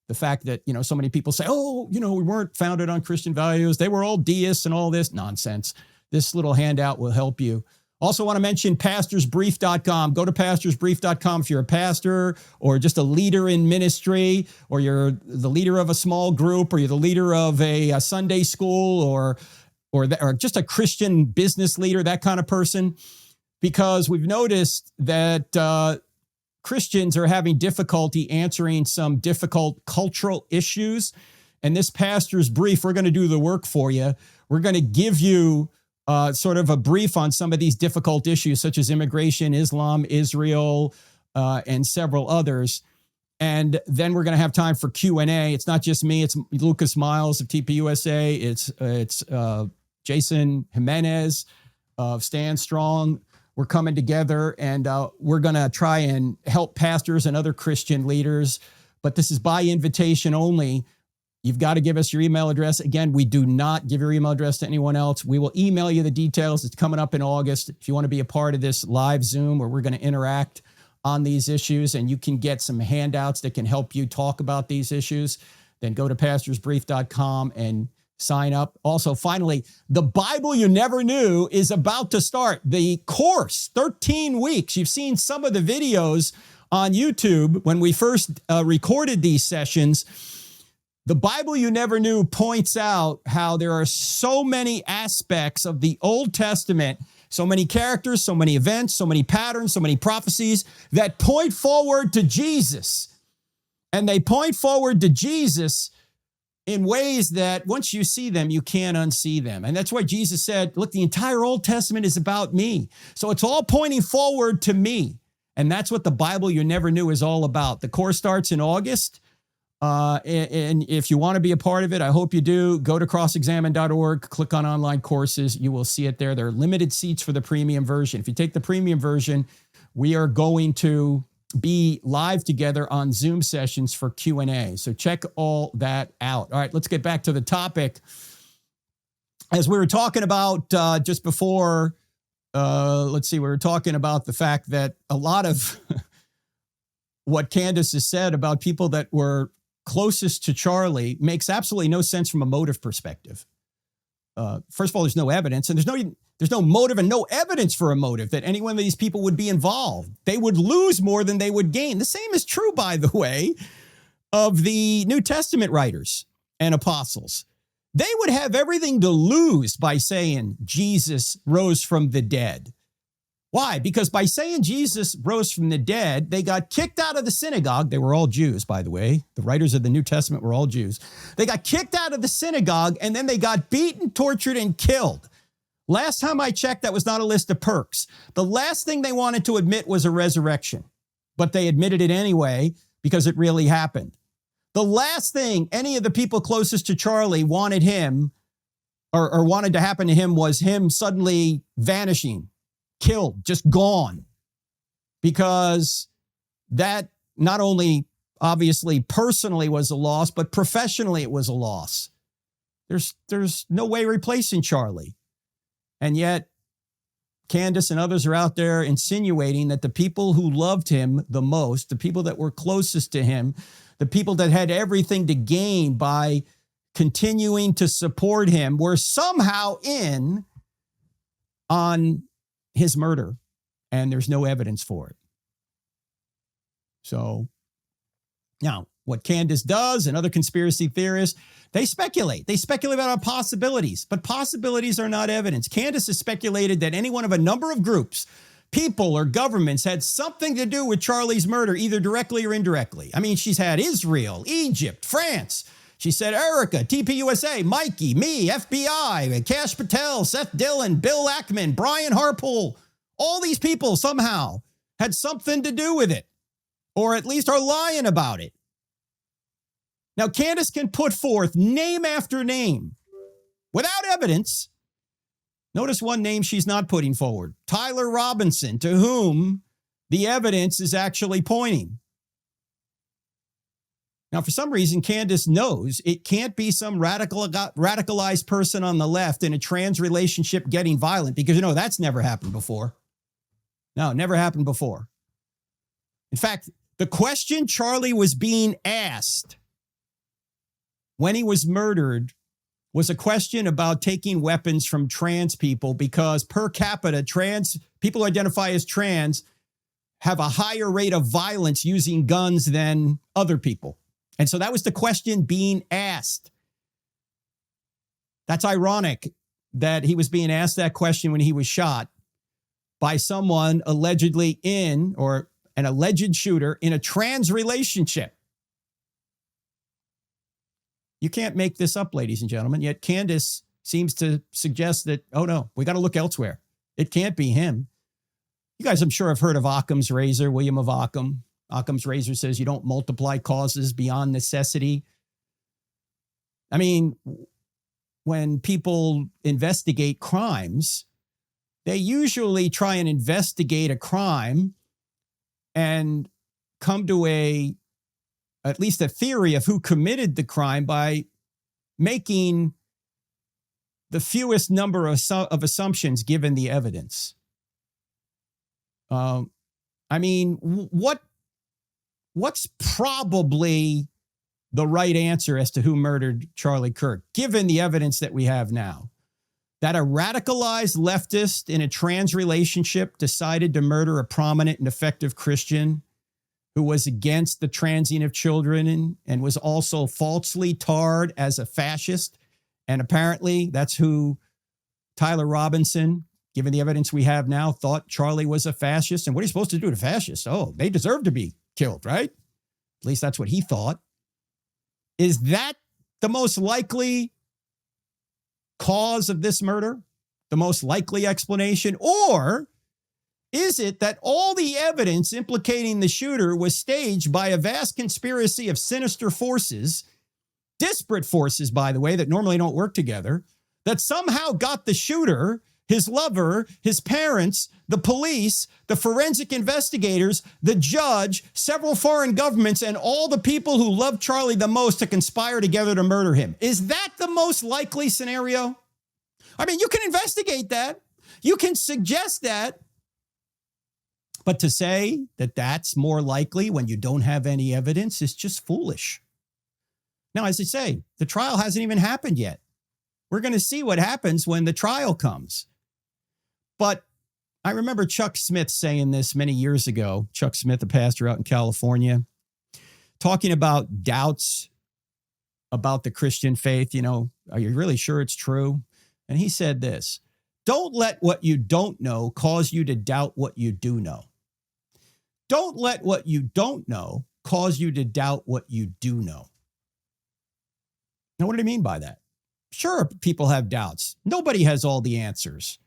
the fact that, so many people say, oh, we weren't founded on Christian values. They were all deists and all this nonsense. This little handout will help you. Also want to mention pastorsbrief.com. Go to pastorsbrief.com if you're a pastor or just a leader in ministry, or you're the leader of a small group, or you're the leader of a Sunday school, or just a Christian business leader, that kind of person. Because we've noticed that Christians are having difficulty answering some difficult cultural issues. And this pastor's brief, we're going to do the work for you. We're going to give you sort of a brief on some of these difficult issues, such as immigration, Islam, Israel, and several others. And then we're going to have time for Q&A. It's not just me. It's Lucas Miles of TPUSA. It's Jason Jimenez of Stand Strong. We're coming together, and we're going to try and help pastors and other Christian leaders. But this is by invitation only. You've got to give us your email address. Again, we do not give your email address to anyone else. We will email you the details. It's coming up in August. If you want to be a part of this live Zoom where we're going to interact on these issues and you can get some handouts that can help you talk about these issues, then go to pastorsbrief.com and sign up. Also, finally, the Bible You Never Knew is about to start. The course, 13 weeks. You've seen some of the videos on YouTube when we first recorded these sessions. The Bible You Never Knew points out how there are so many aspects of the Old Testament, so many characters, so many events, so many patterns, so many prophecies that point forward to Jesus. And they point forward to Jesus in ways that once you see them, you can't unsee them. And that's why Jesus said, look, the entire Old Testament is about me. So it's all pointing forward to me. And that's what the Bible You Never Knew is all about. The course starts in August. And if you want to be a part of it, I hope you do. Go to crossexamine.org, click on online courses. You will see it there. There are limited seats for the premium version. If you take the premium version, we are going to be live together on Zoom sessions for Q&A. So check all that out. All right, let's get back to the topic. As we were talking about just before, we were talking about the fact that a lot of what Candace has said about people that were closest to Charlie makes absolutely no sense from a motive perspective. First of all, there's no evidence, and there's no motive and no evidence for a motive that any one of these people would be involved. They would lose more than they would gain. The same is true, by the way, of the New Testament writers and apostles. They would have everything to lose by saying Jesus rose from the dead. Why? Because by saying Jesus rose from the dead, they got kicked out of the synagogue. They were all Jews, by the way. The writers of the New Testament were all Jews. They got kicked out of the synagogue, and then they got beaten, tortured, and killed. Last time I checked, that was not a list of perks. The last thing they wanted to admit was a resurrection, but they admitted it anyway. because it really happened. The last thing any of the people closest to Charlie wanted him or wanted to happen to him was him suddenly vanishing, killed, just gone. Because that not only obviously personally was a loss, but professionally it was a loss. There's no way replacing Charlie. And yet, Candace and others are out there insinuating that the people who loved him the most, the people that were closest to him, the people that had everything to gain by continuing to support him, were somehow in on his murder, and there's no evidence for it. So now, what Candace does and other conspiracy theorists, they speculate. They speculate about possibilities, but possibilities are not evidence. Candace has speculated that any one of a number of groups, people or governments, had something to do with Charlie's murder, either directly or indirectly. I mean, she's had Israel, Egypt, France. She said Erica, TPUSA, Mikey, me, FBI, Kash Patel, Seth Dillon, Bill Ackman, Brian Harpool. All these people somehow had something to do with it, or at least are lying about it. Now, Candace can put forth name after name without evidence. Notice one name she's not putting forward, Tyler Robinson, to whom the evidence is actually pointing. Now, for some reason, Candace knows it can't be some radicalized person on the left in a trans relationship getting violent, because, that's never happened before. No, never happened before. In fact, the question Charlie was being asked when he was murdered was a question about taking weapons from trans people, because per capita, trans people who identify as trans have a higher rate of violence using guns than other people. And so that was the question being asked. That's ironic that he was being asked that question when he was shot by someone allegedly in, or an alleged shooter in, a trans relationship. You can't make this up, ladies and gentlemen. Yet Candace seems to suggest that, oh no, we got to look elsewhere. It can't be him. You guys, I'm sure, have heard of Occam's razor, William of Occam. Occam's razor says you don't multiply causes beyond necessity. I mean, when people investigate crimes, they usually try and investigate a crime and come to at least a theory of who committed the crime by making the fewest number of assumptions given the evidence. I mean, what's probably the right answer as to who murdered Charlie Kirk, given the evidence that we have now? That a radicalized leftist in a trans relationship decided to murder a prominent and effective Christian who was against the transing of children and was also falsely tarred as a fascist. And apparently that's who Tyler Robinson, given the evidence we have now, thought Charlie was a fascist. And what are you supposed to do to fascists? Oh, they deserve to be killed, right? At least that's what he thought. Is that the most likely cause of this murder? The most likely explanation? Or is it that all the evidence implicating the shooter was staged by a vast conspiracy of sinister forces, disparate forces, by the way, that normally don't work together, that somehow got the shooter, his lover, his parents, the police, the forensic investigators, the judge, several foreign governments, and all the people who loved Charlie the most to conspire together to murder him? Is that the most likely scenario? I mean, you can investigate that. You can suggest that. But to say that that's more likely when you don't have any evidence is just foolish. Now, as I say, the trial hasn't even happened yet. We're going to see what happens when the trial comes. But I remember Chuck Smith saying this many years ago. Chuck Smith, a pastor out in California, talking about doubts about the Christian faith. Are you really sure it's true? And he said this: don't let what you don't know cause you to doubt what you do know. Don't let what you don't know cause you to doubt what you do know. Now, what do I mean by that? Sure, people have doubts. Nobody has all the answers.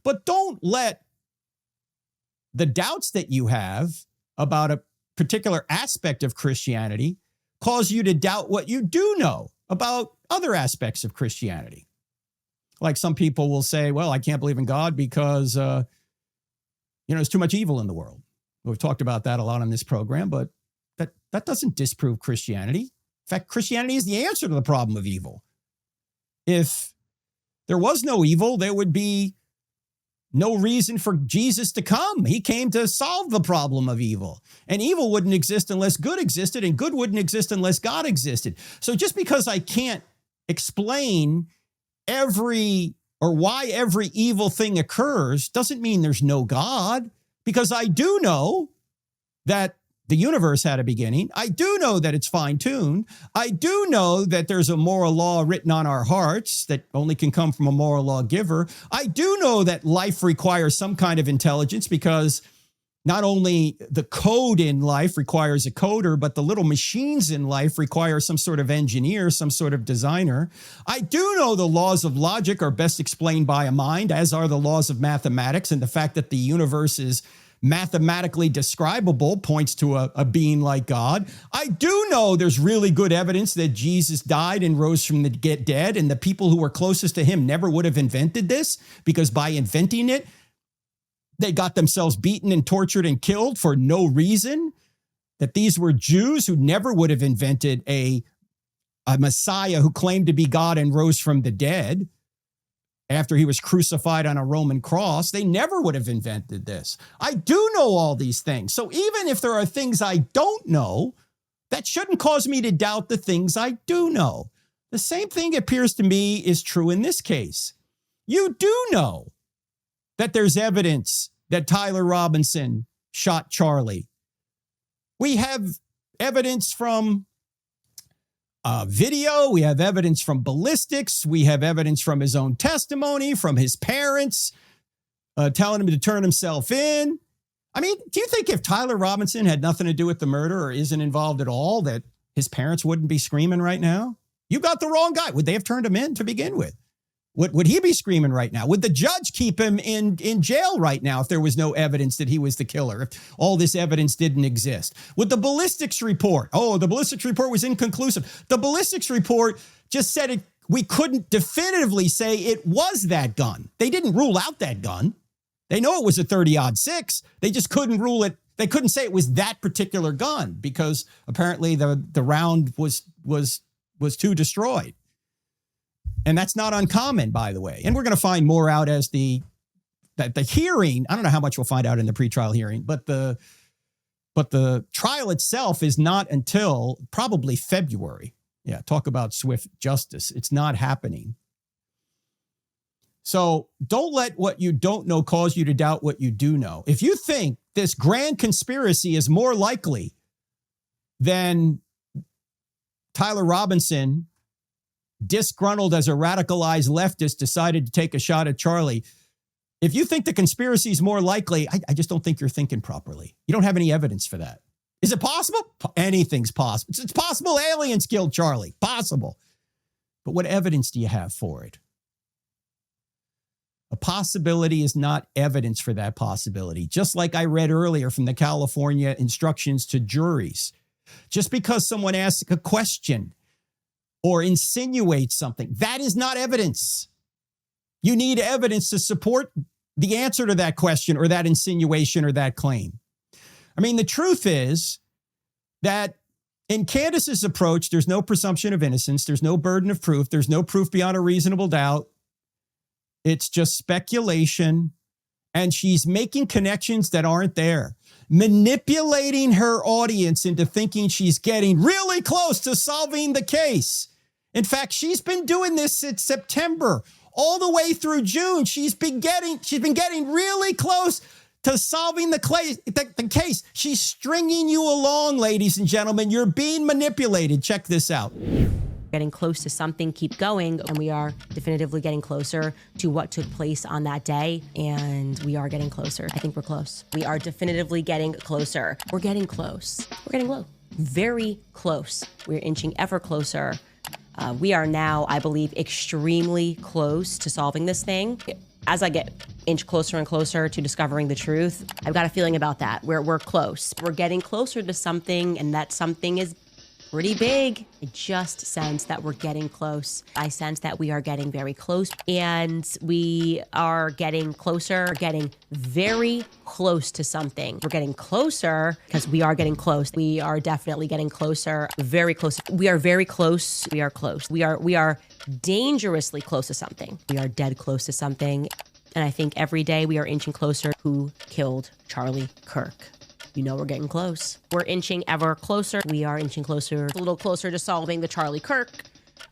But don't let the doubts that you have about a particular aspect of Christianity cause you to doubt what you do know about other aspects of Christianity. Like some people will say, well, I can't believe in God because, there's too much evil in the world. We've talked about that a lot on this program, but that doesn't disprove Christianity. In fact, Christianity is the answer to the problem of evil. If there was no evil, there would be no reason for Jesus to come. He came to solve the problem of evil. And evil wouldn't exist unless good existed, and good wouldn't exist unless God existed. So just because I can't explain why every evil thing occurs doesn't mean there's no God, because I do know that the universe had a beginning. I do know that it's fine-tuned. I do know that there's a moral law written on our hearts that only can come from a moral law giver. I do know that life requires some kind of intelligence, because not only the code in life requires a coder, but the little machines in life require some sort of engineer, some sort of designer. I do know the laws of logic are best explained by a mind, as are the laws of mathematics, and the fact that the universe is mathematically describable points to a being like God. I do know there's really good evidence that Jesus died and rose from the dead, and the people who were closest to him never would have invented this, because by inventing it, they got themselves beaten and tortured and killed for no reason. That these were Jews who never would have invented a Messiah who claimed to be God and rose from the dead after he was crucified on a Roman cross. They never would have invented this. I do know all these things. So even if there are things I don't know, that shouldn't cause me to doubt the things I do know. The same thing appears to me is true in this case. You do know that there's evidence that Tyler Robinson shot Charlie. We have evidence from video. We have evidence from ballistics. We have evidence from his own testimony, from his parents telling him to turn himself in. I mean, do you think if Tyler Robinson had nothing to do with the murder or isn't involved at all, that his parents wouldn't be screaming right now? You got the wrong guy. Would they have turned him in to begin with? Would he be screaming right now? Would the judge keep him in jail right now if there was no evidence that he was the killer, if all this evidence didn't exist? Would the ballistics report, the ballistics report was inconclusive. The ballistics report just said we couldn't definitively say it was that gun. They didn't rule out that gun. They know it was a 30-06. They just couldn't rule it. They couldn't say it was that particular gun because apparently the round was too destroyed. And that's not uncommon, by the way. And we're going to find more out as the hearing. I don't know how much we'll find out in the pretrial hearing, but the trial itself is not until probably February. Yeah, talk about swift justice. It's not happening. So don't let what you don't know cause you to doubt what you do know. If you think this grand conspiracy is more likely than Tyler Robinson, disgruntled as a radicalized leftist, decided to take a shot at Charlie. If you think the conspiracy is more likely, I just don't think you're thinking properly. You don't have any evidence for that. Is it possible? Anything's possible. It's possible aliens killed Charlie. Possible. But what evidence do you have for it? A possibility is not evidence for that possibility. Just like I read earlier from the California instructions to juries. Just because someone asks a question or insinuate something, that is not evidence. You need evidence to support the answer to that question or that insinuation or that claim. I mean, the truth is that in Candace's approach, there's no presumption of innocence. There's no burden of proof. There's no proof beyond a reasonable doubt. It's just speculation. And she's making connections that aren't there, manipulating her audience into thinking she's getting really close to solving the case. In fact, she's been doing this since September, all the way through June. She's been getting really close to solving the case. She's stringing you along, ladies and gentlemen. You're being manipulated. Check this out. Getting close to something, keep going. And we are definitively getting closer to what took place on that day. And we are getting closer. I think we're close. We are definitively getting closer. We're getting close. We're getting close. Very close. We're inching ever closer. We are now, I believe, extremely close to solving this thing. as I inch closer and closer to discovering the truth, I've got a feeling about that. We're close. We're getting closer to something, and that something is pretty big. I just sense that we're getting close. I sense that we are getting very close, and we are getting closer, getting very close to something. We're getting closer because we are getting close. We are definitely getting closer, very close. We are very close. We are close. We are dangerously close to something. We are dead close to something. And I think every day we are inching closer. Who killed Charlie Kirk? You know we're getting close. We're inching ever closer. We are inching closer, a little closer to solving the Charlie Kirk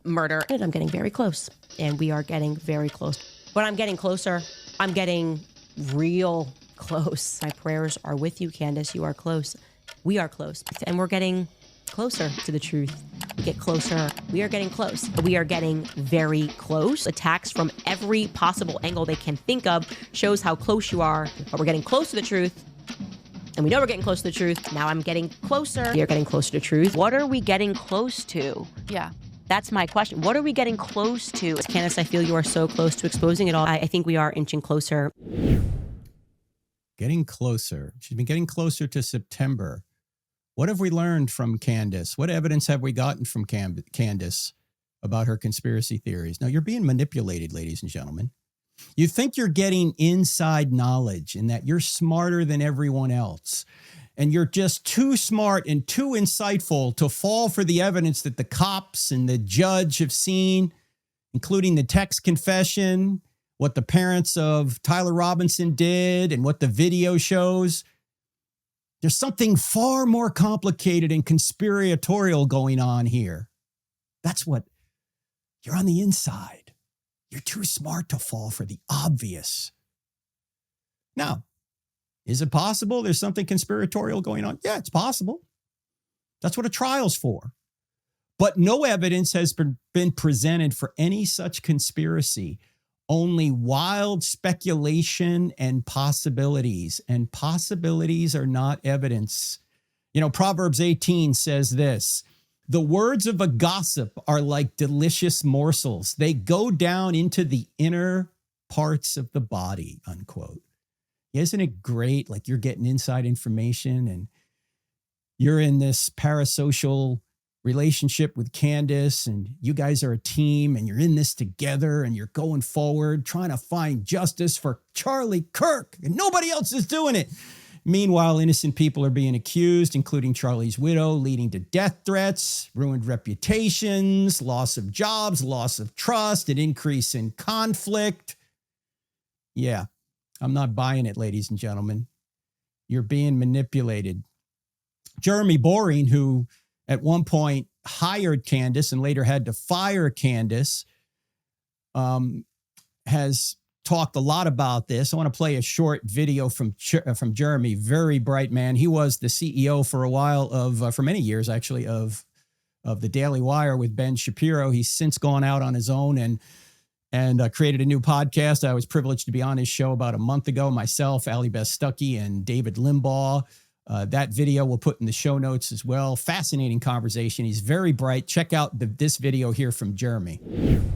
murder. And I'm getting very close. And we are getting very close. But I'm getting closer. I'm getting real close. My prayers are with you, Candace. You are close. We are close. And we're getting closer to the truth. We get closer. We are getting close. We are getting very close. Attacks from every possible angle they can think of shows how close you are. But we're getting close to the truth. And we know we're getting close to the truth. Now I'm getting closer. We are getting closer to truth. What are we getting close to? Yeah. That's my question. What are we getting close to? Candace, I feel you are so close to exposing it all. I think we are inching closer. Getting closer. She's been getting closer to September. What have we learned from Candace? What evidence have we gotten from Candace about her conspiracy theories? Now, you're being manipulated, ladies and gentlemen. You think you're getting inside knowledge and that you're smarter than everyone else. And you're just too smart and too insightful to fall for the evidence that the cops and the judge have seen, including the text confession, what the parents of Tyler Robinson did, and what the video shows. There's something far more complicated and conspiratorial going on here. That's what you're on the inside. You're too smart to fall for the obvious. Now, is it possible there's something conspiratorial going on? Yeah, it's possible. That's what a trial's for. But no evidence has been presented for any such conspiracy. Only wild speculation and possibilities. And possibilities are not evidence. You know, Proverbs 18 says this: the words of a gossip are like delicious morsels. They go down into the inner parts of the body, unquote. Isn't it great? Like you're getting inside information and you're in this parasocial relationship with Candace and you guys are a team and you're in this together and you're going forward trying to find justice for Charlie Kirk and nobody else is doing it. Meanwhile, innocent people are being accused, including Charlie's widow, leading to death threats, ruined reputations, loss of jobs, loss of trust, an increase in conflict. Yeah, I'm not buying it, ladies and gentlemen. You're being manipulated. Jeremy Boring, who at one point hired Candace and later had to fire Candace, has talked a lot about this. I want to play a short video from Jeremy. Very bright man. He was the CEO for a while for many years actually, of the Daily Wire with Ben Shapiro. He's since gone out on his own and created a new podcast. I was privileged to be on his show about a month ago. Myself, Ali Beth Stuckey, and David Limbaugh. That video we'll put in the show notes as well. Fascinating conversation. He's very bright. Check out this video here from Jeremy.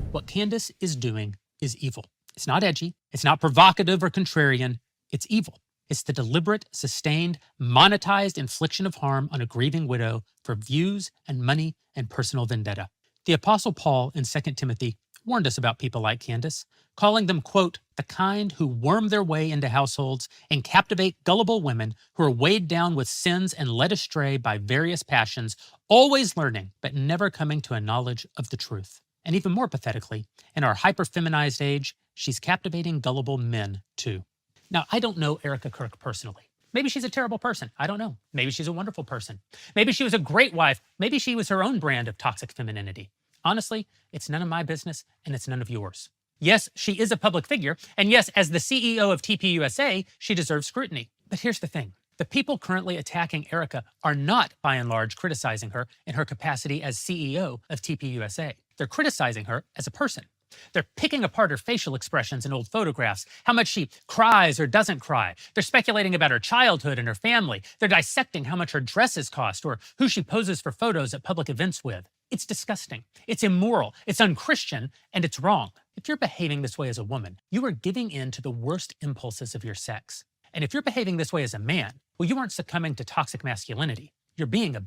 What Candace is doing is evil. It's not edgy. It's not provocative or contrarian. It's evil. It's the deliberate, sustained, monetized infliction of harm on a grieving widow for views and money and personal vendetta. The Apostle Paul in 2 Timothy warned us about people like Candace, calling them, quote, the kind who worm their way into households and captivate gullible women who are weighed down with sins and led astray by various passions, always learning but never coming to a knowledge of the truth. And even more pathetically, in our hyper-feminized age, she's captivating gullible men, too. Now, I don't know Erica Kirk personally. Maybe she's a terrible person. I don't know. Maybe she's a wonderful person. Maybe she was a great wife. Maybe she was her own brand of toxic femininity. Honestly, it's none of my business, and it's none of yours. Yes, she is a public figure, and yes, as the CEO of TPUSA, she deserves scrutiny. But here's the thing. The people currently attacking Erica are not, by and large, criticizing her in her capacity as CEO of TPUSA. They're criticizing her as a person. They're picking apart her facial expressions in old photographs, how much she cries or doesn't cry. They're speculating about her childhood and her family. They're dissecting how much her dresses cost or who she poses for photos at public events with. It's disgusting. It's immoral. It's unchristian, and it's wrong. If you're behaving this way as a woman, you are giving in to the worst impulses of your sex. And if you're behaving this way as a man, well, you aren't succumbing to toxic masculinity. You're being a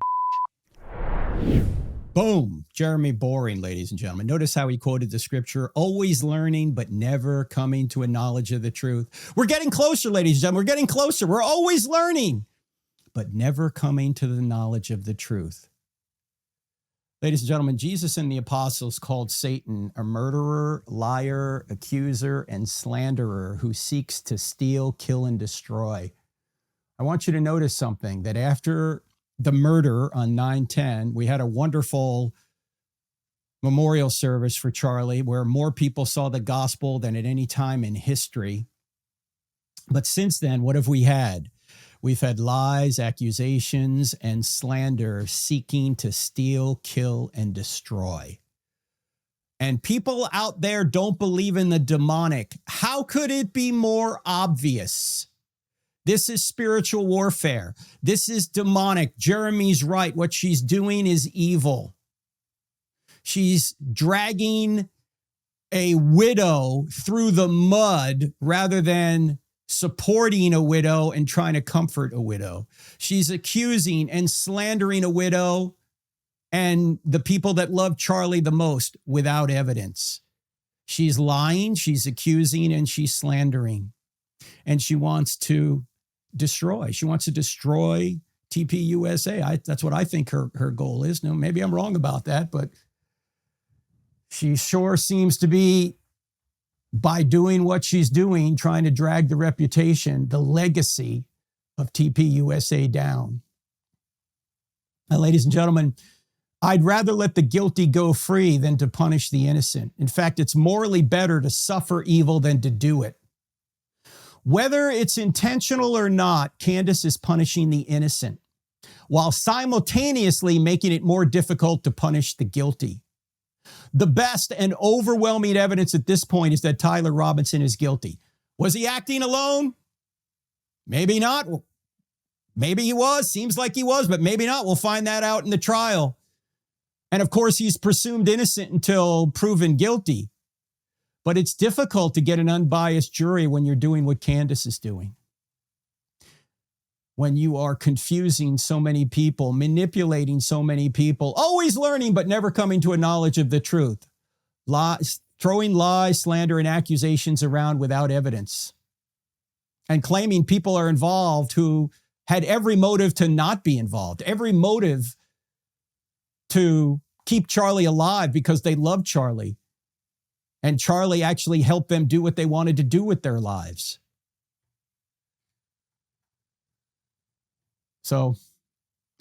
Boom. Jeremy Boring, ladies and gentlemen. Notice how he quoted the scripture, always learning, but never coming to a knowledge of the truth. We're getting closer, ladies and gentlemen. We're getting closer. We're always learning, but never coming to the knowledge of the truth. Ladies and gentlemen, Jesus and the apostles called Satan a murderer, liar, accuser, and slanderer who seeks to steal, kill, and destroy. I want you to notice something, that after the murder on 9/10, we had a wonderful memorial service for Charlie where more people saw the gospel than at any time in history. But since then, what have we had? We've had lies, accusations, and slander seeking to steal, kill, and destroy. And people out there don't believe in the demonic. How could it be more obvious? This is spiritual warfare. This is demonic. Jeremy's right. What she's doing is evil. She's dragging a widow through the mud rather than supporting a widow and trying to comfort a widow. She's accusing and slandering a widow and the people that love Charlie the most without evidence. She's lying, she's accusing, and she's slandering. And she wants to destroy. She wants to destroy TPUSA. That's what I think her goal is. Now, maybe I'm wrong about that, but she sure seems to be, by doing what she's doing, trying to drag the reputation, the legacy of TPUSA down. Now, ladies and gentlemen, I'd rather let the guilty go free than to punish the innocent. In fact, it's morally better to suffer evil than to do it. Whether it's intentional or not, Candace is punishing the innocent, while simultaneously making it more difficult to punish the guilty. The best and overwhelming evidence at this point is that Tyler Robinson is guilty. Was he acting alone? Maybe not. Maybe he was. Seems like he was, but maybe not. We'll find that out in the trial. And of course, he's presumed innocent until proven guilty. But it's difficult to get an unbiased jury when you're doing what Candace is doing. When you are confusing so many people, manipulating so many people, always learning but never coming to a knowledge of the truth. Lies, throwing lies, slander, and accusations around without evidence. And claiming people are involved who had every motive to not be involved, every motive to keep Charlie alive because they loved Charlie. And Charlie actually helped them do what they wanted to do with their lives. So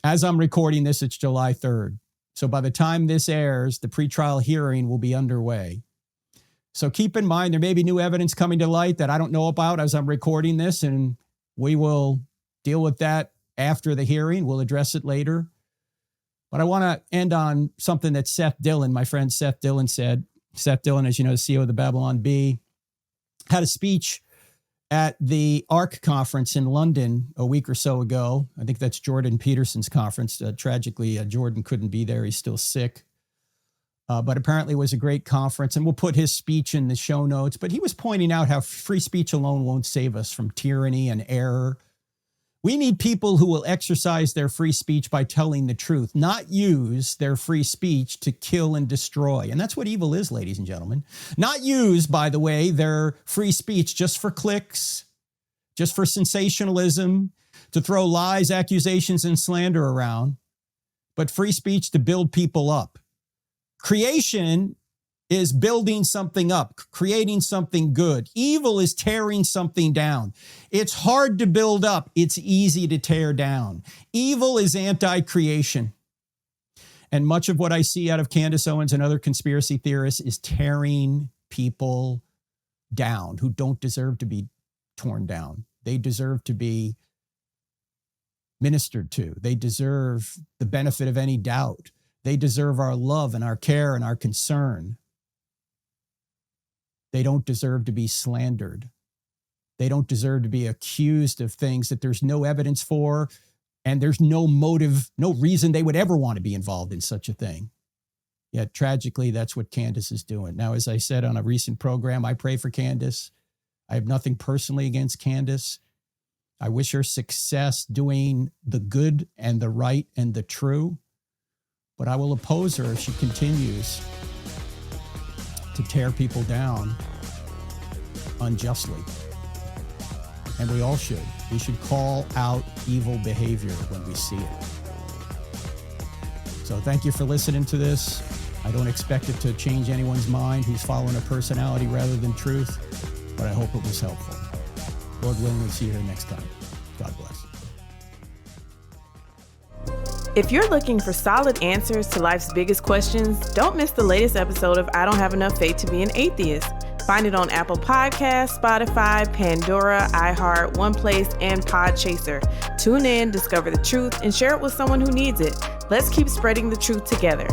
as I'm recording this, it's July 3rd. So by the time this airs, the pretrial hearing will be underway. So keep in mind, there may be new evidence coming to light that I don't know about as I'm recording this, and we will deal with that after the hearing. We'll address it later. But I want to end on something that Seth Dillon, my friend Seth Dillon, said. Seth Dillon, as you know, CEO of the Babylon Bee, had a speech at the ARC conference in London a week or so ago. I think that's Jordan Peterson's conference. Tragically, Jordan couldn't be there. He's still sick. But apparently it was a great conference, and we'll put his speech in the show notes. But he was pointing out how free speech alone won't save us from tyranny and error. We need people who will exercise their free speech by telling the truth, not use their free speech to kill and destroy. And that's what evil is, ladies and gentlemen. Not use, by the way, their free speech just for clicks, just for sensationalism, to throw lies, accusations, and slander around, but free speech to build people up. Creation is building something up, creating something good. Evil is tearing something down. It's hard to build up. It's easy to tear down. Evil is anti-creation. And much of what I see out of Candace Owens and other conspiracy theorists is tearing people down who don't deserve to be torn down. They deserve to be ministered to. They deserve the benefit of any doubt. They deserve our love and our care and our concern. They don't deserve to be slandered. They don't deserve to be accused of things that there's no evidence for, and there's no motive, no reason they would ever want to be involved in such a thing. Yet tragically, that's what Candace is doing. Now, as I said on a recent program, I pray for Candace. I have nothing personally against Candace. I wish her success doing the good and the right and the true. But I will oppose her if she continues to tear people down unjustly. And we all should. We should call out evil behavior when we see it. So thank you for listening to this. I don't expect it to change anyone's mind who's following a personality rather than truth, but I hope it was helpful. Lord willing, we'll see you here next time. God bless. If you're looking for solid answers to life's biggest questions, don't miss the latest episode of I Don't Have Enough Faith to Be an Atheist. Find it on Apple Podcasts, Spotify, Pandora, iHeart, OnePlace, and Podchaser. Tune in, discover the truth, and share it with someone who needs it. Let's keep spreading the truth together.